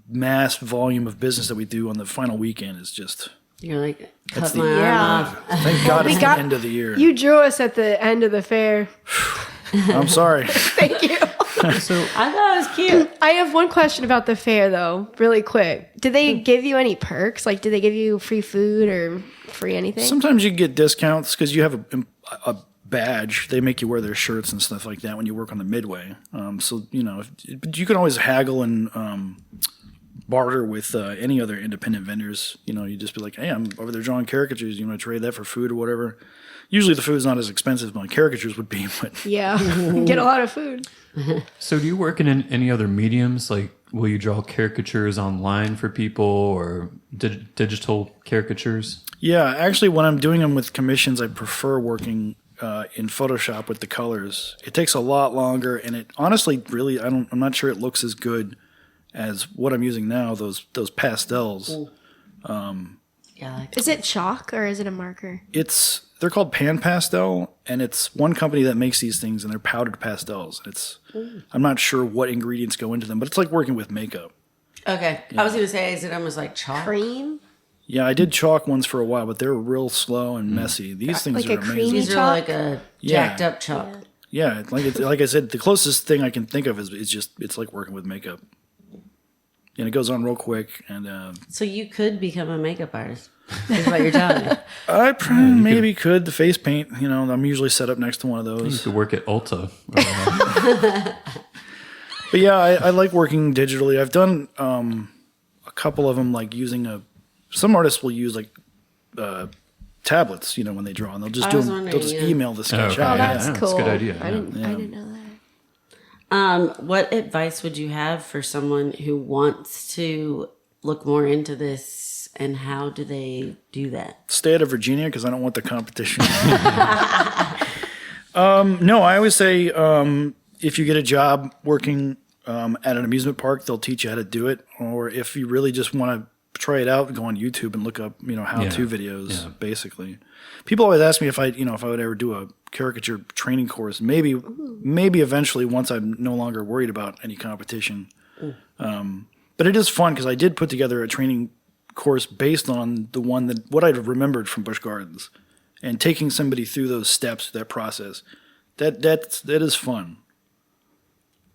mass volume of business that we do on the final weekend is just, You're like cut the- my arm Yeah. off. thank God we it's got- the end of the year. You drew us at the end of the fair. I'm sorry. Thank you. So I thought it was cute. I have one question about the fair, though, really quick. Did they give you any perks? Like, did they give you free food or free anything? Sometimes you get discounts because you have a badge. They make you wear their shirts and stuff like that when you work on the Midway. So, but you can always haggle and barter with any other independent vendors. You just be like, hey, I'm over there drawing caricatures. You want to trade that for food or whatever? Usually the food's not as expensive as my caricatures would be, but Yeah, get a lot of food. So do you work in any other mediums? Like, will you draw caricatures online for people or digital caricatures? yeah, actually when I'm doing them with commissions, I prefer working in Photoshop with the colors. It takes a lot longer, and it honestly really, I'm not sure it looks as good as what I'm using now, those pastels. Yeah, like Is it chalk or is it a marker? They're called Pan Pastel, and it's one company that makes these things, and they're powdered pastels. I'm not sure what ingredients go into them, but it's like working with makeup. okay. I was gonna say, is it almost like chalk? Cream? Yeah, I did chalk ones for a while, but they're real slow and messy. These things Like are a creamy amazing. These are chalk? like a Yeah. jacked up chalk. Yeah, like I said, the closest thing I can think of is it's like working with makeup, and it goes on real quick. And So you could become a makeup artist. Is what you're telling me. I maybe could the face paint. I'm usually set up next to one of You those. could work at Ulta. But yeah, I like working digitally. I've done a couple of them, like using some artists will use like tablets, when they draw, and they'll just I do was them. wondering, They'll just yeah. email the sketch okay. Oh, out. that's yeah, cool. that's a good idea, I yeah. didn't know that. What advice would you have for someone who wants to look more into this, and how do they do that? Stay out of Virginia because I don't want the competition. No, I always say if you get a job working at an amusement park, they'll teach you how to do it. Or if you really just want to try it out, go on YouTube and look up, how-to videos. Yeah. Basically, people always ask me if I would ever do a caricature training course. Maybe eventually once I'm no longer worried about any competition. But it is fun because I did put together a training course based on what I'd remembered from Busch Gardens, and taking somebody through those steps, that process, that is fun.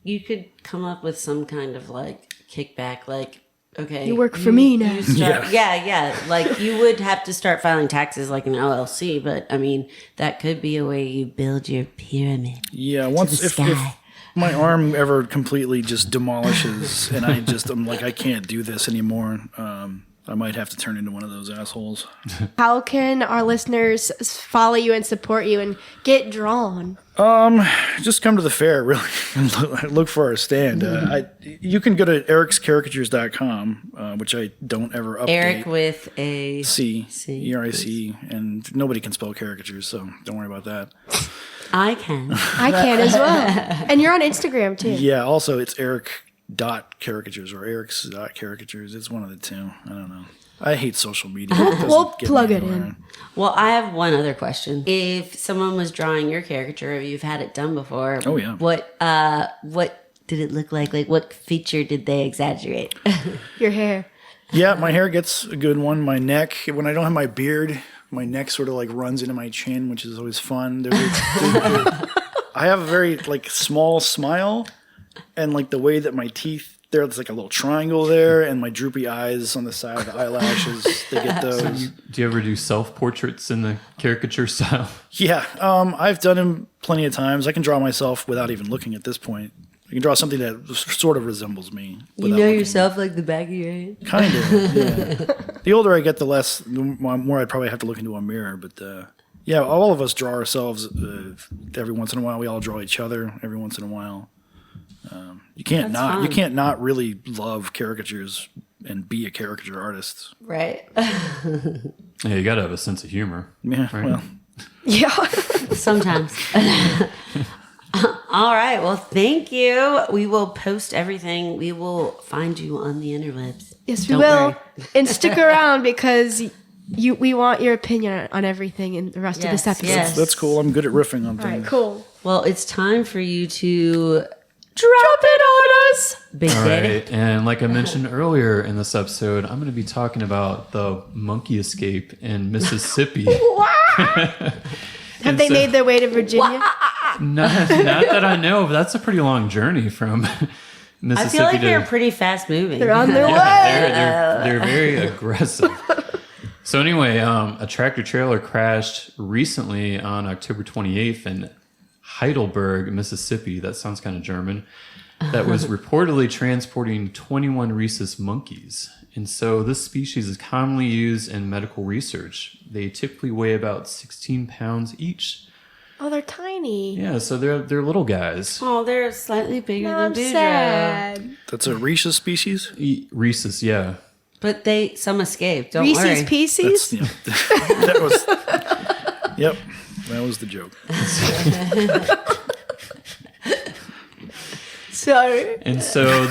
You could come up with some kind of like kickback, like, okay, You work for me now. you start, yeah. Like you would have to start filing taxes like an LLC, but I mean that could be a way you build your pyramid. Yeah, once the if sky. my arm ever completely just demolishes and I'm like I can't do this anymore, I might have to turn into one of those assholes. How can our listeners follow you and support you and get drawn? Just come to the fair, really, and look for our stand. You can go to ericscaricatures.com, which I don't ever update. Eric with a C, C, ERIC, and nobody can spell caricatures, so don't worry about that. I can. I can as well. And you're on Instagram too. Yeah, also it's Eric.caricatures or Eric's.caricatures. It's one of the two. I don't know. I hate social media. It doesn't We'll get me plug it anywhere. in. Well, I have one other question. If someone was drawing your caricature, if you've had it done before, Oh, yeah. what did it look like? Like, what feature did they exaggerate? Your hair. Yeah, my hair gets a good one. My neck, when I don't have my beard, my neck sort of like runs into my chin, which is always fun. I have a very like small smile, and like the way that my teeth, there's like a little triangle there, and my droopy eyes on the side of the eyelashes. They get those. Do you ever do self-portraits in the caricature style? Yeah, I've done them plenty of times. I can draw myself without even looking at this point. I can draw something that sort of resembles me. You know yourself like the back of your head? Kind of, yeah. The older I get, the more I'd probably have to look into a mirror. But yeah, all of us draw ourselves every once in a while. We all draw each other every once in a while. You can't not really love caricatures and be a caricature artist. Right. Yeah, you got to have a sense of humor. Yeah, right? well. Yeah. Sometimes. All right. Well, thank you. We will post everything. We will find you on the interwebs. Yes, we will. And stick around because we want your opinion on everything in the rest of this episode. Yes. That's cool. I'm good at riffing on All things. right, cool. Well, it's time for you to Drop it on us. Big All Daddy. right, and like I mentioned earlier in this episode, I'm going to be talking about the monkey escape in Mississippi. Have they made their way to Virginia? Not that I know of. That's a pretty long journey from Mississippi. I feel like to, they're pretty fast moving. They're on their way. they're very aggressive. So anyway, a tractor trailer crashed recently on October 28th in Heidelberg, Mississippi. That sounds kind of German. That was reportedly transporting 21 rhesus monkeys. And so this species is commonly used in medical research. They typically weigh about 16 pounds each. Oh, they're tiny. Yeah, so they're little guys. Oh, they're slightly bigger No, than I'm Boudreaux. sad. That's a rhesus species? Rhesus, yeah. But some escaped. Don't Reese's worry. Pieces? That was... Yep, that was the joke. Sorry. And so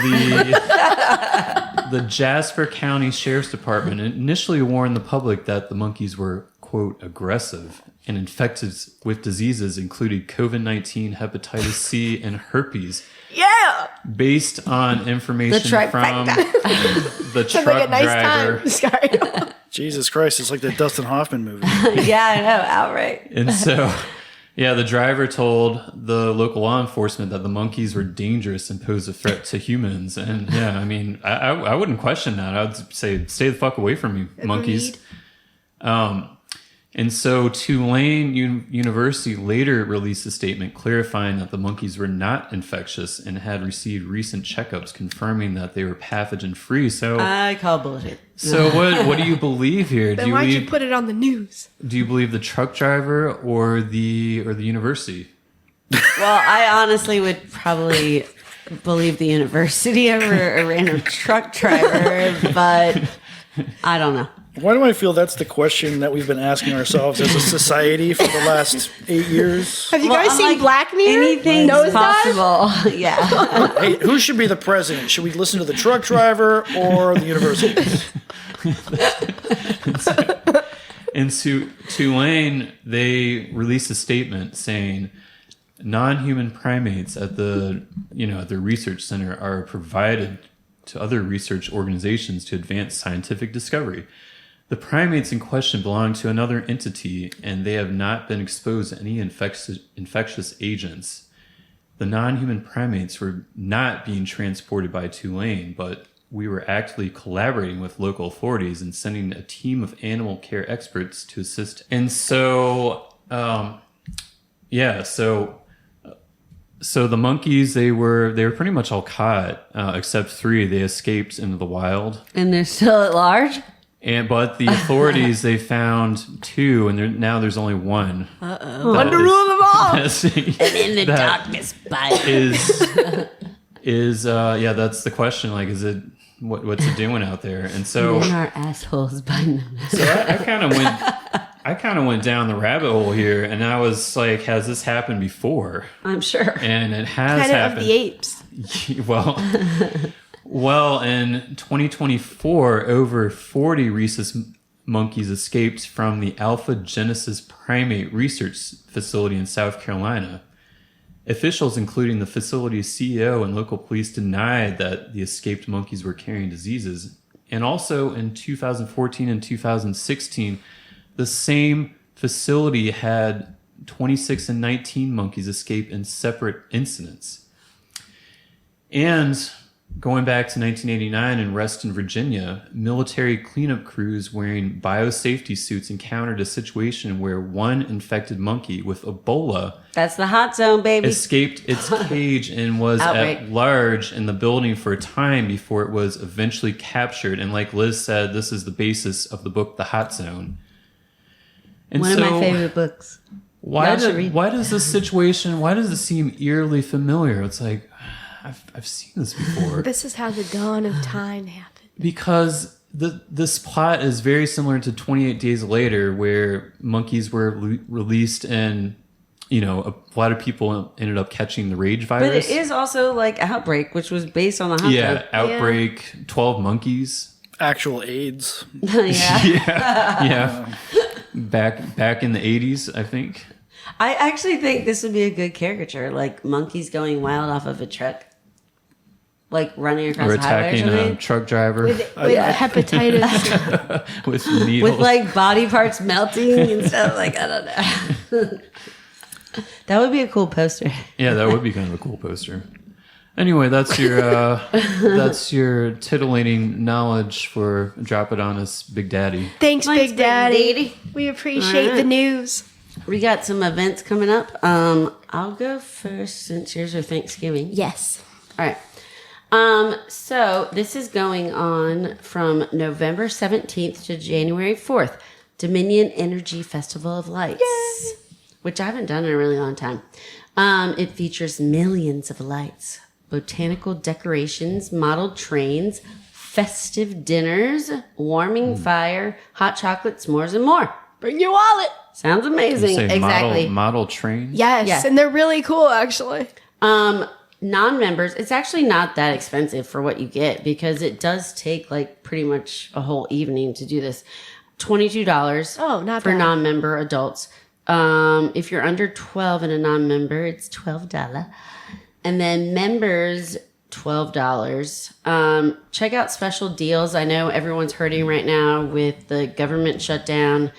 the Jasper County Sheriff's Department initially warned the public that the monkeys were, quote, aggressive and infected with diseases including COVID-19, hepatitis C, and herpes. Yeah. Based on information from the Sounds truck like a nice driver. time. Sorry. Jesus Christ, it's like that Dustin Hoffman movie. Yeah, I know. Outright. And so, yeah, the driver told the local law enforcement that the monkeys were dangerous and posed a threat to humans. And yeah, I mean, I wouldn't question that. I would say, stay the fuck away from me, monkeys. And so Tulane University later released a statement clarifying that the monkeys were not infectious and had received recent checkups confirming that they were pathogen free. So I call bullshit. So what do you believe here? Then why'd you put it on the news? Do you believe the truck driver or the university? Well, I honestly would probably believe the university over a random truck driver, but I don't know. Why do I feel that's the question that we've been asking ourselves as a society for the last 8 years? Have you guys I'm seen like, Black Mirror? Anything's Nosedive? possible. Yeah. Hey, who should be the president? Should we listen to the truck driver or the university? And Tulane, they released a statement saying non-human primates at the research center are provided to other research organizations to advance scientific discovery. The primates in question belong to another entity, and they have not been exposed to any infectious agents. The non-human primates were not being transported by Tulane, but we were actively collaborating with local authorities and sending a team of animal care experts to assist. And so, so the monkeys, they were pretty much all caught, except 3. They escaped into the wild. And they're still at large? But the authorities, they found 2, and now there's only 1. Uh-oh. One to rule them all. And in the darkness, bite. That's the question. Like, is it what's it doing out there? And so Men are assholes by them. So I kind of went down the rabbit hole here, and I was like, has this happened before? I'm sure. And it has Planet happened. of the Apes. Well, in 2024, over 40 rhesus monkeys escaped from the Alpha Genesis Primate Research Facility in South Carolina. Officials, including the facility's CEO and local police, denied that the escaped monkeys were carrying diseases. And also in 2014 and 2016, the same facility had 26 and 19 monkeys escape in separate incidents. And going back to 1989 in Reston, Virginia, military cleanup crews wearing biosafety suits encountered a situation where one infected monkey with Ebola That's the hot zone, baby. escaped its cage and was Outbreak. at large in the building for a time before it was eventually captured. And like Liz said, this is the basis of the book, The Hot Zone. And One of my favorite books. Why Y'all should read. why does this situation, why does it seem eerily familiar? It's like, I've seen this before. This is how the dawn of time happened. Because this plot is very similar to 28 Days Later, where monkeys were released and, you know, a lot of people ended up catching the rage virus. But it is also like Outbreak, which was based on the hot Yeah, zone. Outbreak, 12 monkeys. Actual AIDS. Yeah. Yeah. Back in the 80s, I think. I actually think this would be a good caricature, like monkeys going wild off of a truck. Like running across Or the highway or attacking a something. truck driver With hepatitis. with needles. With like body parts melting and stuff. Like, I don't know. That would be a cool poster. Yeah, that would be kind of a cool poster. Anyway, that's your titillating knowledge for Drop It On Us, Big Daddy. Thanks, Thanks, Big Daddy. Daddy. We appreciate All right. the news. We got some events coming up. I'll go first since yours are Thanksgiving. Yes. All right. So this is going on from November 17th to January 4th. Dominion Energy Festival of Lights. Yay! Which I haven't done in a really long time. It features millions of lights, botanical decorations, modeled trains, festive dinners, warming fire, hot chocolate, s'mores, and more. Bring your wallet. Sounds amazing. Say Exactly. Model train. Yes, Yeah. and they're really cool, actually. Non-members, it's actually not that expensive for what you get because it does take like pretty much a whole evening to do this. $22 Oh, not for bad. non-member adults. If you're under 12 and a non-member, it's $12. And then members, $12. Check out special deals. I know everyone's hurting right now with the government shutdown.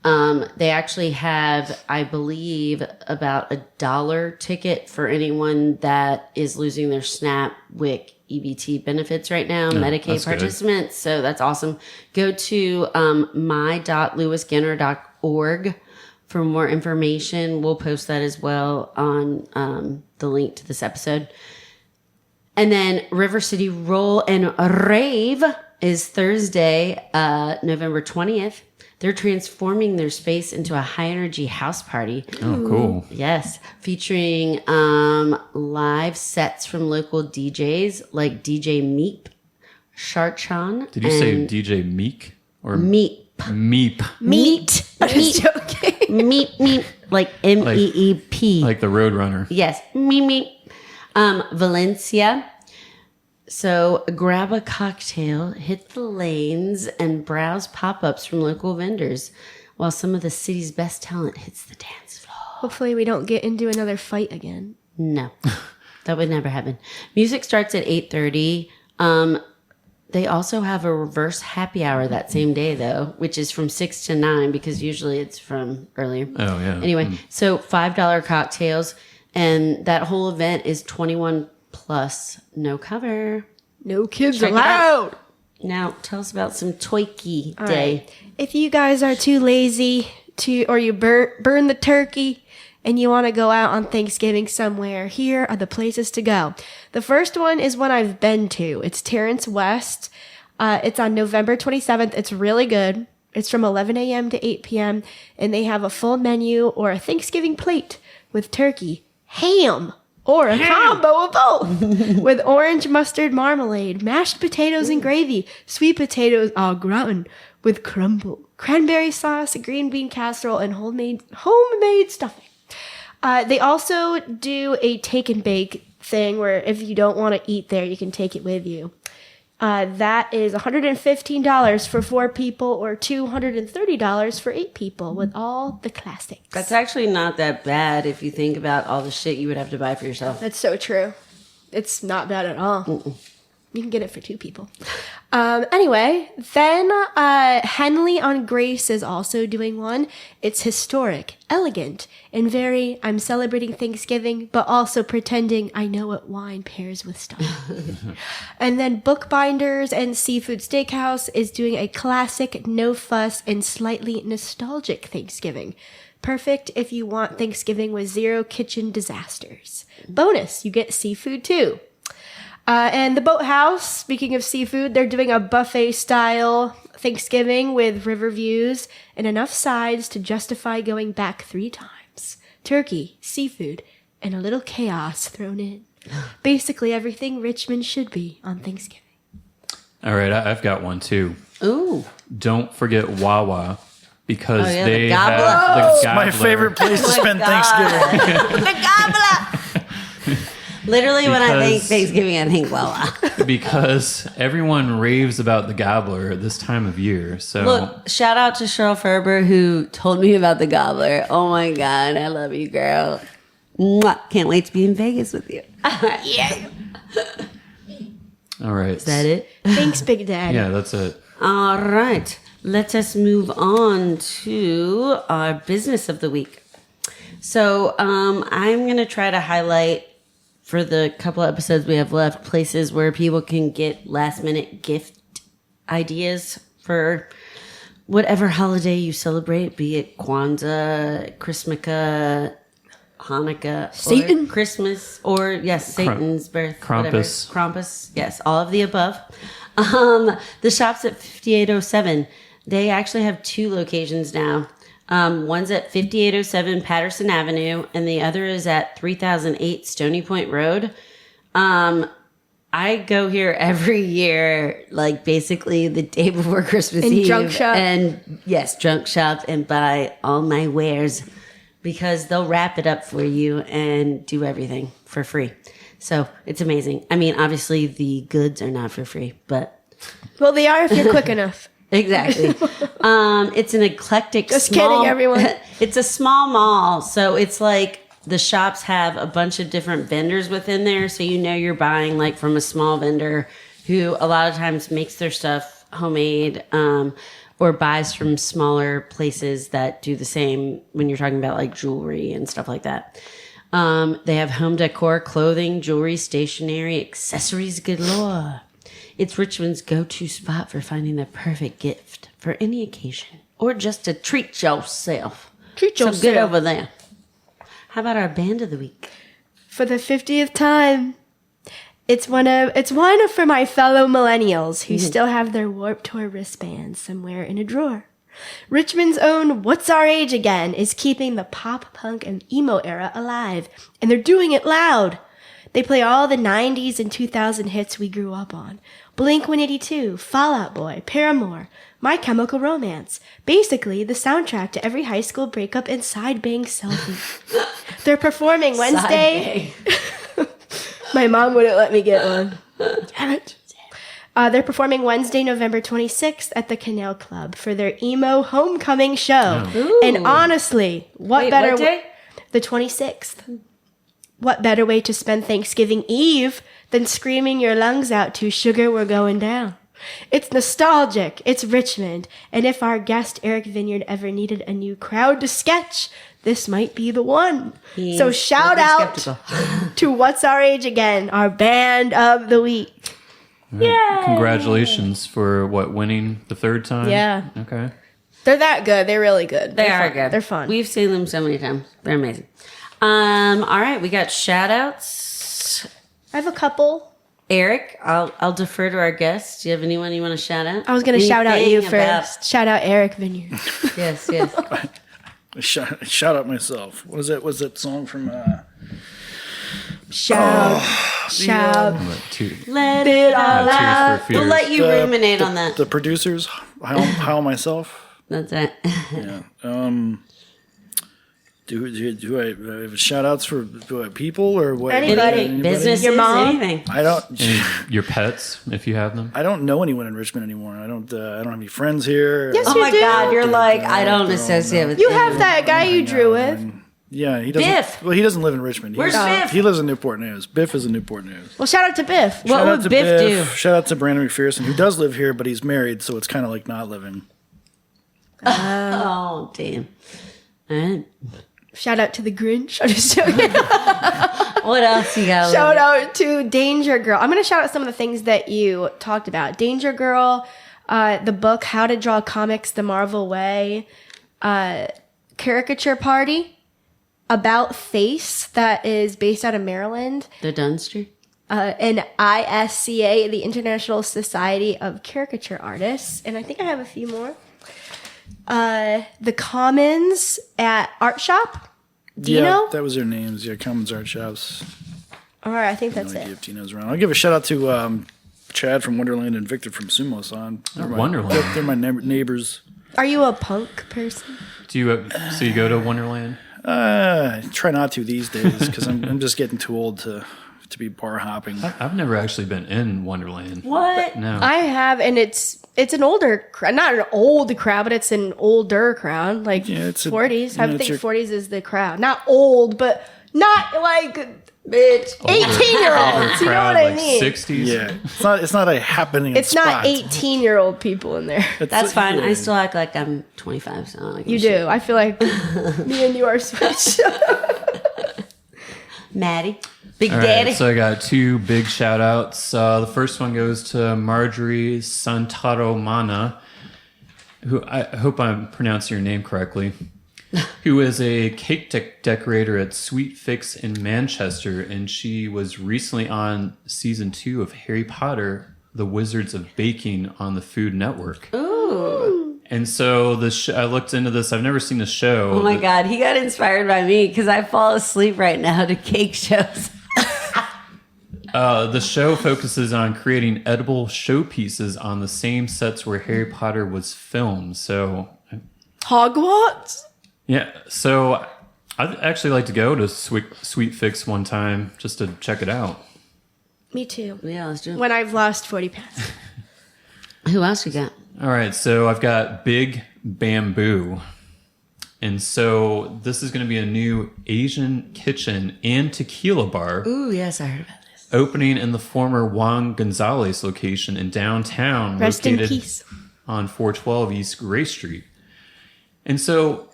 They actually have, I believe, about $1 ticket for anyone that is losing their SNAP, WIC, EBT benefits right now, Medicaid that's good. participants. So that's awesome. Go to my.lewisgenner.org for more information. We'll post that as well on the link to this episode. And then River City Roll and Rave is Thursday, November 20th. They're transforming their space into a high-energy house party. Oh, cool. Yes, featuring live sets from local DJs like DJ Meep, Sharchan. Did you say DJ Meek or Meep? Meep? Meat. I'm just joking. Meep, like MEEP. Like the Roadrunner. Yes, meep. Valencia. So grab a cocktail, hit the lanes, and browse pop-ups from local vendors while some of the city's best talent hits the dance floor. Hopefully we don't get into another fight again. No, that would never happen. Music starts at 8:30. They also have a reverse happy hour that same day, though, which is from 6 to 9 because usually it's from earlier. Oh, yeah. Anyway, so $5 cocktails, and that whole event is 21 plus, no cover. No kids Check it out. allowed. Now, tell us about some Toiki All Day. right. If you guys are too lazy or you burn the turkey and you want to go out on Thanksgiving somewhere, here are the places to go. The first one is one I've been to. It's Terrence West. It's on November 27th. It's really good. It's from 11 a.m. to 8 p.m. and they have a full menu or a Thanksgiving plate with turkey, ham, or a combo of both with orange mustard marmalade, mashed potatoes and gravy, sweet potatoes au gratin with crumble, cranberry sauce, green bean casserole, and homemade stuffing. They also do a take and bake thing where if you don't want to eat there, you can take it with you. That is $115 for 4 people or $230 for 8 people with all the classics. That's actually not that bad if you think about all the shit you would have to buy for yourself. That's so true. It's not bad at all. You can get it for 2 people. Anyway, then Henley on Grace is also doing one. It's historic, elegant, and very, I'm celebrating Thanksgiving, but also pretending I know what wine pairs with stuff. And then Bookbinders and Seafood Steakhouse is doing a classic, no fuss, and slightly nostalgic Thanksgiving. Perfect if you want Thanksgiving with 0 kitchen disasters. Bonus, you get seafood too. And the Boathouse, speaking of seafood, they're doing a buffet-style Thanksgiving with river views and enough sides to justify going back 3 times. Turkey, seafood, and a little chaos thrown in. Basically everything Richmond should be on Thanksgiving. All right, I've got one too. Ooh. Don't forget Wawa, because they the have gobbler. the It's gobbler. my favorite place to spend Thanksgiving. The gobbler! Literally, when I think Because- Thanksgiving, I think Wawa. Because everyone raves about the gobbler at this time of year. So Look, shout out to Cheryl Ferber who told me about the gobbler. Oh my God, I love you, girl. Mwah. Can't wait to be in Vegas with you. Yeah. all right. Is that it? Thanks, Big Dad. Yeah, that's it. All right. Let us move on to our business of the week. So I'm going to try to highlight, for the couple of episodes we have left, places where people can get last minute gift ideas for whatever holiday you celebrate, be it Kwanzaa, Christmaka, Hanukkah, Satan. or Christmas, or yes, Satan's birth, Krampus. whatever. Krampus, yes, all of the above. The shop's at 5807. They actually have 2 locations now. One's at 5807 Patterson Avenue, and the other is at 3008 Stony Point Road. I go here every year, like basically the day before Christmas And Eve. junk shop. And yes, junk shop and buy all my wares, because they'll wrap it up for you and do everything for free. So it's amazing. I mean, obviously the goods are not for free, but Well, they are if you're quick enough. exactly. It's an eclectic. Just kidding, everyone. It's a small mall, so it's like the shops have a bunch of different vendors within there, so you know you're buying like from a small vendor who a lot of times makes their stuff homemade, or buys from smaller places that do the same when you're talking about like jewelry and stuff like that. They have home decor, clothing, jewelry, stationery, accessories galore. It's Richmond's go-to spot for finding the perfect gift for any occasion, or just to treat yourself. Treat So yourself. good over there. How about our band of the week? For the 50th time, it's one for my fellow millennials who still have their Warped Tour wristbands somewhere in a drawer. Richmond's own What's Our Age Again is keeping the pop, punk, and emo era alive, and they're doing it loud. They play all the 90s and 2000 hits we grew up on. Blink-182, Fall Out Boy, Paramore, My Chemical Romance. Basically, the soundtrack to every high school breakup and side bang selfie. They're performing Wednesday. My mom wouldn't let me get one. Damn it. They're performing Wednesday, November 26th at the Canal Club for their emo homecoming show. Ooh. And honestly, Wait, what day? The 26th. What better way to spend Thanksgiving Eve than screaming your lungs out to Sugar We're Going Down? It's nostalgic, it's Richmond, and if our guest Eric Vineyard ever needed a new crowd to sketch, this might be the one. So shout out to What's Our Age Again, our band of the week. Yay! Congratulations for winning the 3rd time? Yeah. Okay. They're that good. They're really good. They They're are fun. good. They're fun. We've seen them so many times. They're amazing. All right, we got shout outs. I have a couple. Eric, I'll defer to our guests. Do you have anyone you want to shout out? I was going to shout out you Anything about- first. Shout out Eric Vineyard. Yes, yes. Shout out myself. What is that? Was that song from? Shout. Shout. Let it all Tears for out. We'll Fears. let you ruminate on that. The producers. How myself. That's it. Yeah. Do I have shout outs for people or what? Anybody. Businesses, Your mom? anything. I don't. Your pets, if you have them. I don't know anyone in Richmond anymore. I don't have any friends here. Yes, Oh you my do. God, you're like, I don't associate with You anyone. have that guy you drew with. Yeah, he doesn't. Biff. Well, he doesn't live in Richmond. Where's Biff? He lives in Newport News. Biff is in Newport News. Well, shout out to Biff. What Shout out would to Biff do? Shout out to Brandon McPherson, who does live here, but he's married, so it's kind of like not living. Oh, damn. All right. Shout out to the Grinch. I'm just joking. What else you got? Shout out to Danger Girl. I'm going to shout out some of the things that you talked about. Danger Girl, the book How to Draw Comics the Marvel Way, Caricature Party, About Face, that is based out of Maryland, The Dunster? and ISCA, the International Society of Caricature Artists, and I think I have a few more. The Commons at Art Shop. Do you know? That was their names. Yeah, Commons Art Shops. All right, I think that's Like it. if Tino's around. I'll give a shout out to Chad from Wonderland and Victor from Sumo San. Wonderland. They're my neighbors. Are you a punk person? Do you so you go to Wonderland? I try not to these days because I'm just getting too old to be bar hopping. I've never actually been in Wonderland. What? No. I have, and it's an older crowd, not an old crowd, but it's an older crowd, like Yeah, it's a- 40s. you I know, it's think your- 40s is the crowd, not old, but not like Bitch. 18-year-olds. You know what I like mean? 60s. Yeah, it's not a happening. It's not spot. 18-year-old people in there. That's fine. I still act like I'm 25, so I don't like You do. I feel like me and you are switched. Maddie. Big All Daddy. right, so I got two big shout outs. The first one goes to Marjorie Santaro Mana, who I hope I'm pronouncing your name correctly, who is a cake decorator at Sweet Fix in Manchester, and she was recently on season 2 of Harry Potter, The Wizards of Baking on the Food Network. Ooh. And so I looked into this. I've never seen the show. Oh my God. He got inspired by me because I fall asleep right now to cake shows. The show focuses on creating edible showpieces on the same sets where Harry Potter was filmed. So, Hogwarts? yeah. So, I'd actually like to go to Sweet Fix one time just to check it out. Me too. Yeah, let's do it. When I've lost 40 pounds. Who else you got? All right. So, I've got Big Bamboo. And so, this is going to be a new Asian kitchen and tequila bar. Ooh, yes, I heard about this. Opening in the former Juan Gonzalez location in downtown, Rest in located peace. on 412 East Gray Street. And so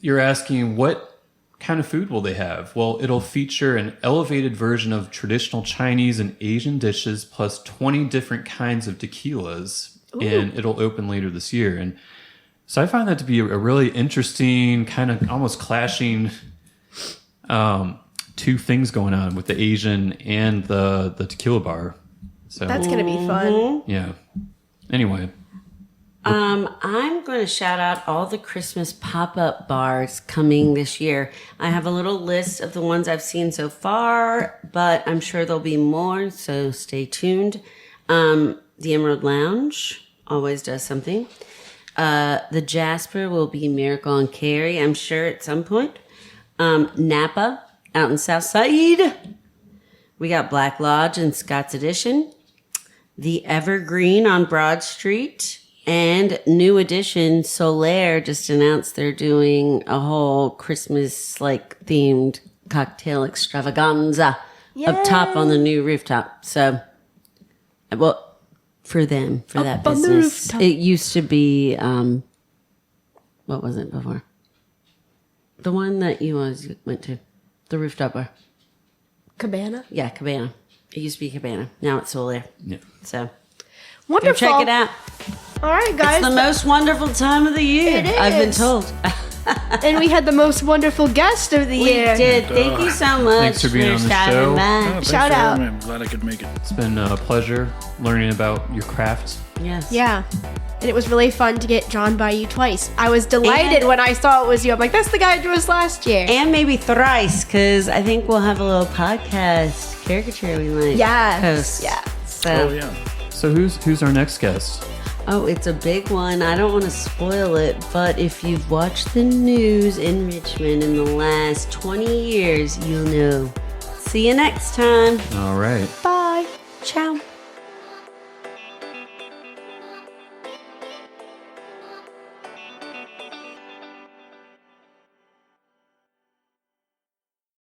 you're asking, what kind of food will they have? Well, it'll feature an elevated version of traditional Chinese and Asian dishes plus 20 different kinds of tequilas. Ooh. And it'll open later this year. And so I find that to be a really interesting, kind of almost clashing two things going on with the Asian and the tequila bar. So That's going to be fun. yeah. Anyway, I'm going to shout out all the Christmas pop-up bars coming this year. I have a little list of the ones I've seen so far, but I'm sure there'll be more, so stay tuned. The Emerald Lounge always does something. The Jasper will be Miracle on Carey, I'm sure, at some point. Napa out in Southside. We got Black Lodge and Scott's Edition. The Evergreen on Broad Street. And new edition, Solaire just announced they're doing a whole Christmas-like themed cocktail extravaganza up top on the new rooftop. So, well, for them, for that on the business. rooftop. It used to be, what was it before? The one that you always went to. The rooftop bar. Cabana? Yeah, Cabana. It used to be Cabana. Now it's Solaire. yeah. So, Wonderful. go check it out. All right, guys. It's the most wonderful time of the year. It I've been is. told. And we had the most wonderful guest of the We year. did. Thank you so much Thanks for being on the stopping show. by. Oh, thanks Shout for out. having me. I'm glad I could make it. It's been a pleasure learning about your craft. Yes. Yeah. And it was really fun to get drawn by you twice. I was delighted And- when I saw it was you. I'm like, that's the guy who drew us last year. And maybe thrice, because I think we'll have a little podcast caricature we might Yes. post. Yeah. So, Oh yeah. So who's our next guest? oh, it's a big one. I don't want to spoil it, but if you've watched the news in Richmond in the last 20 years, you'll know. See you next time. All right. Bye. Ciao.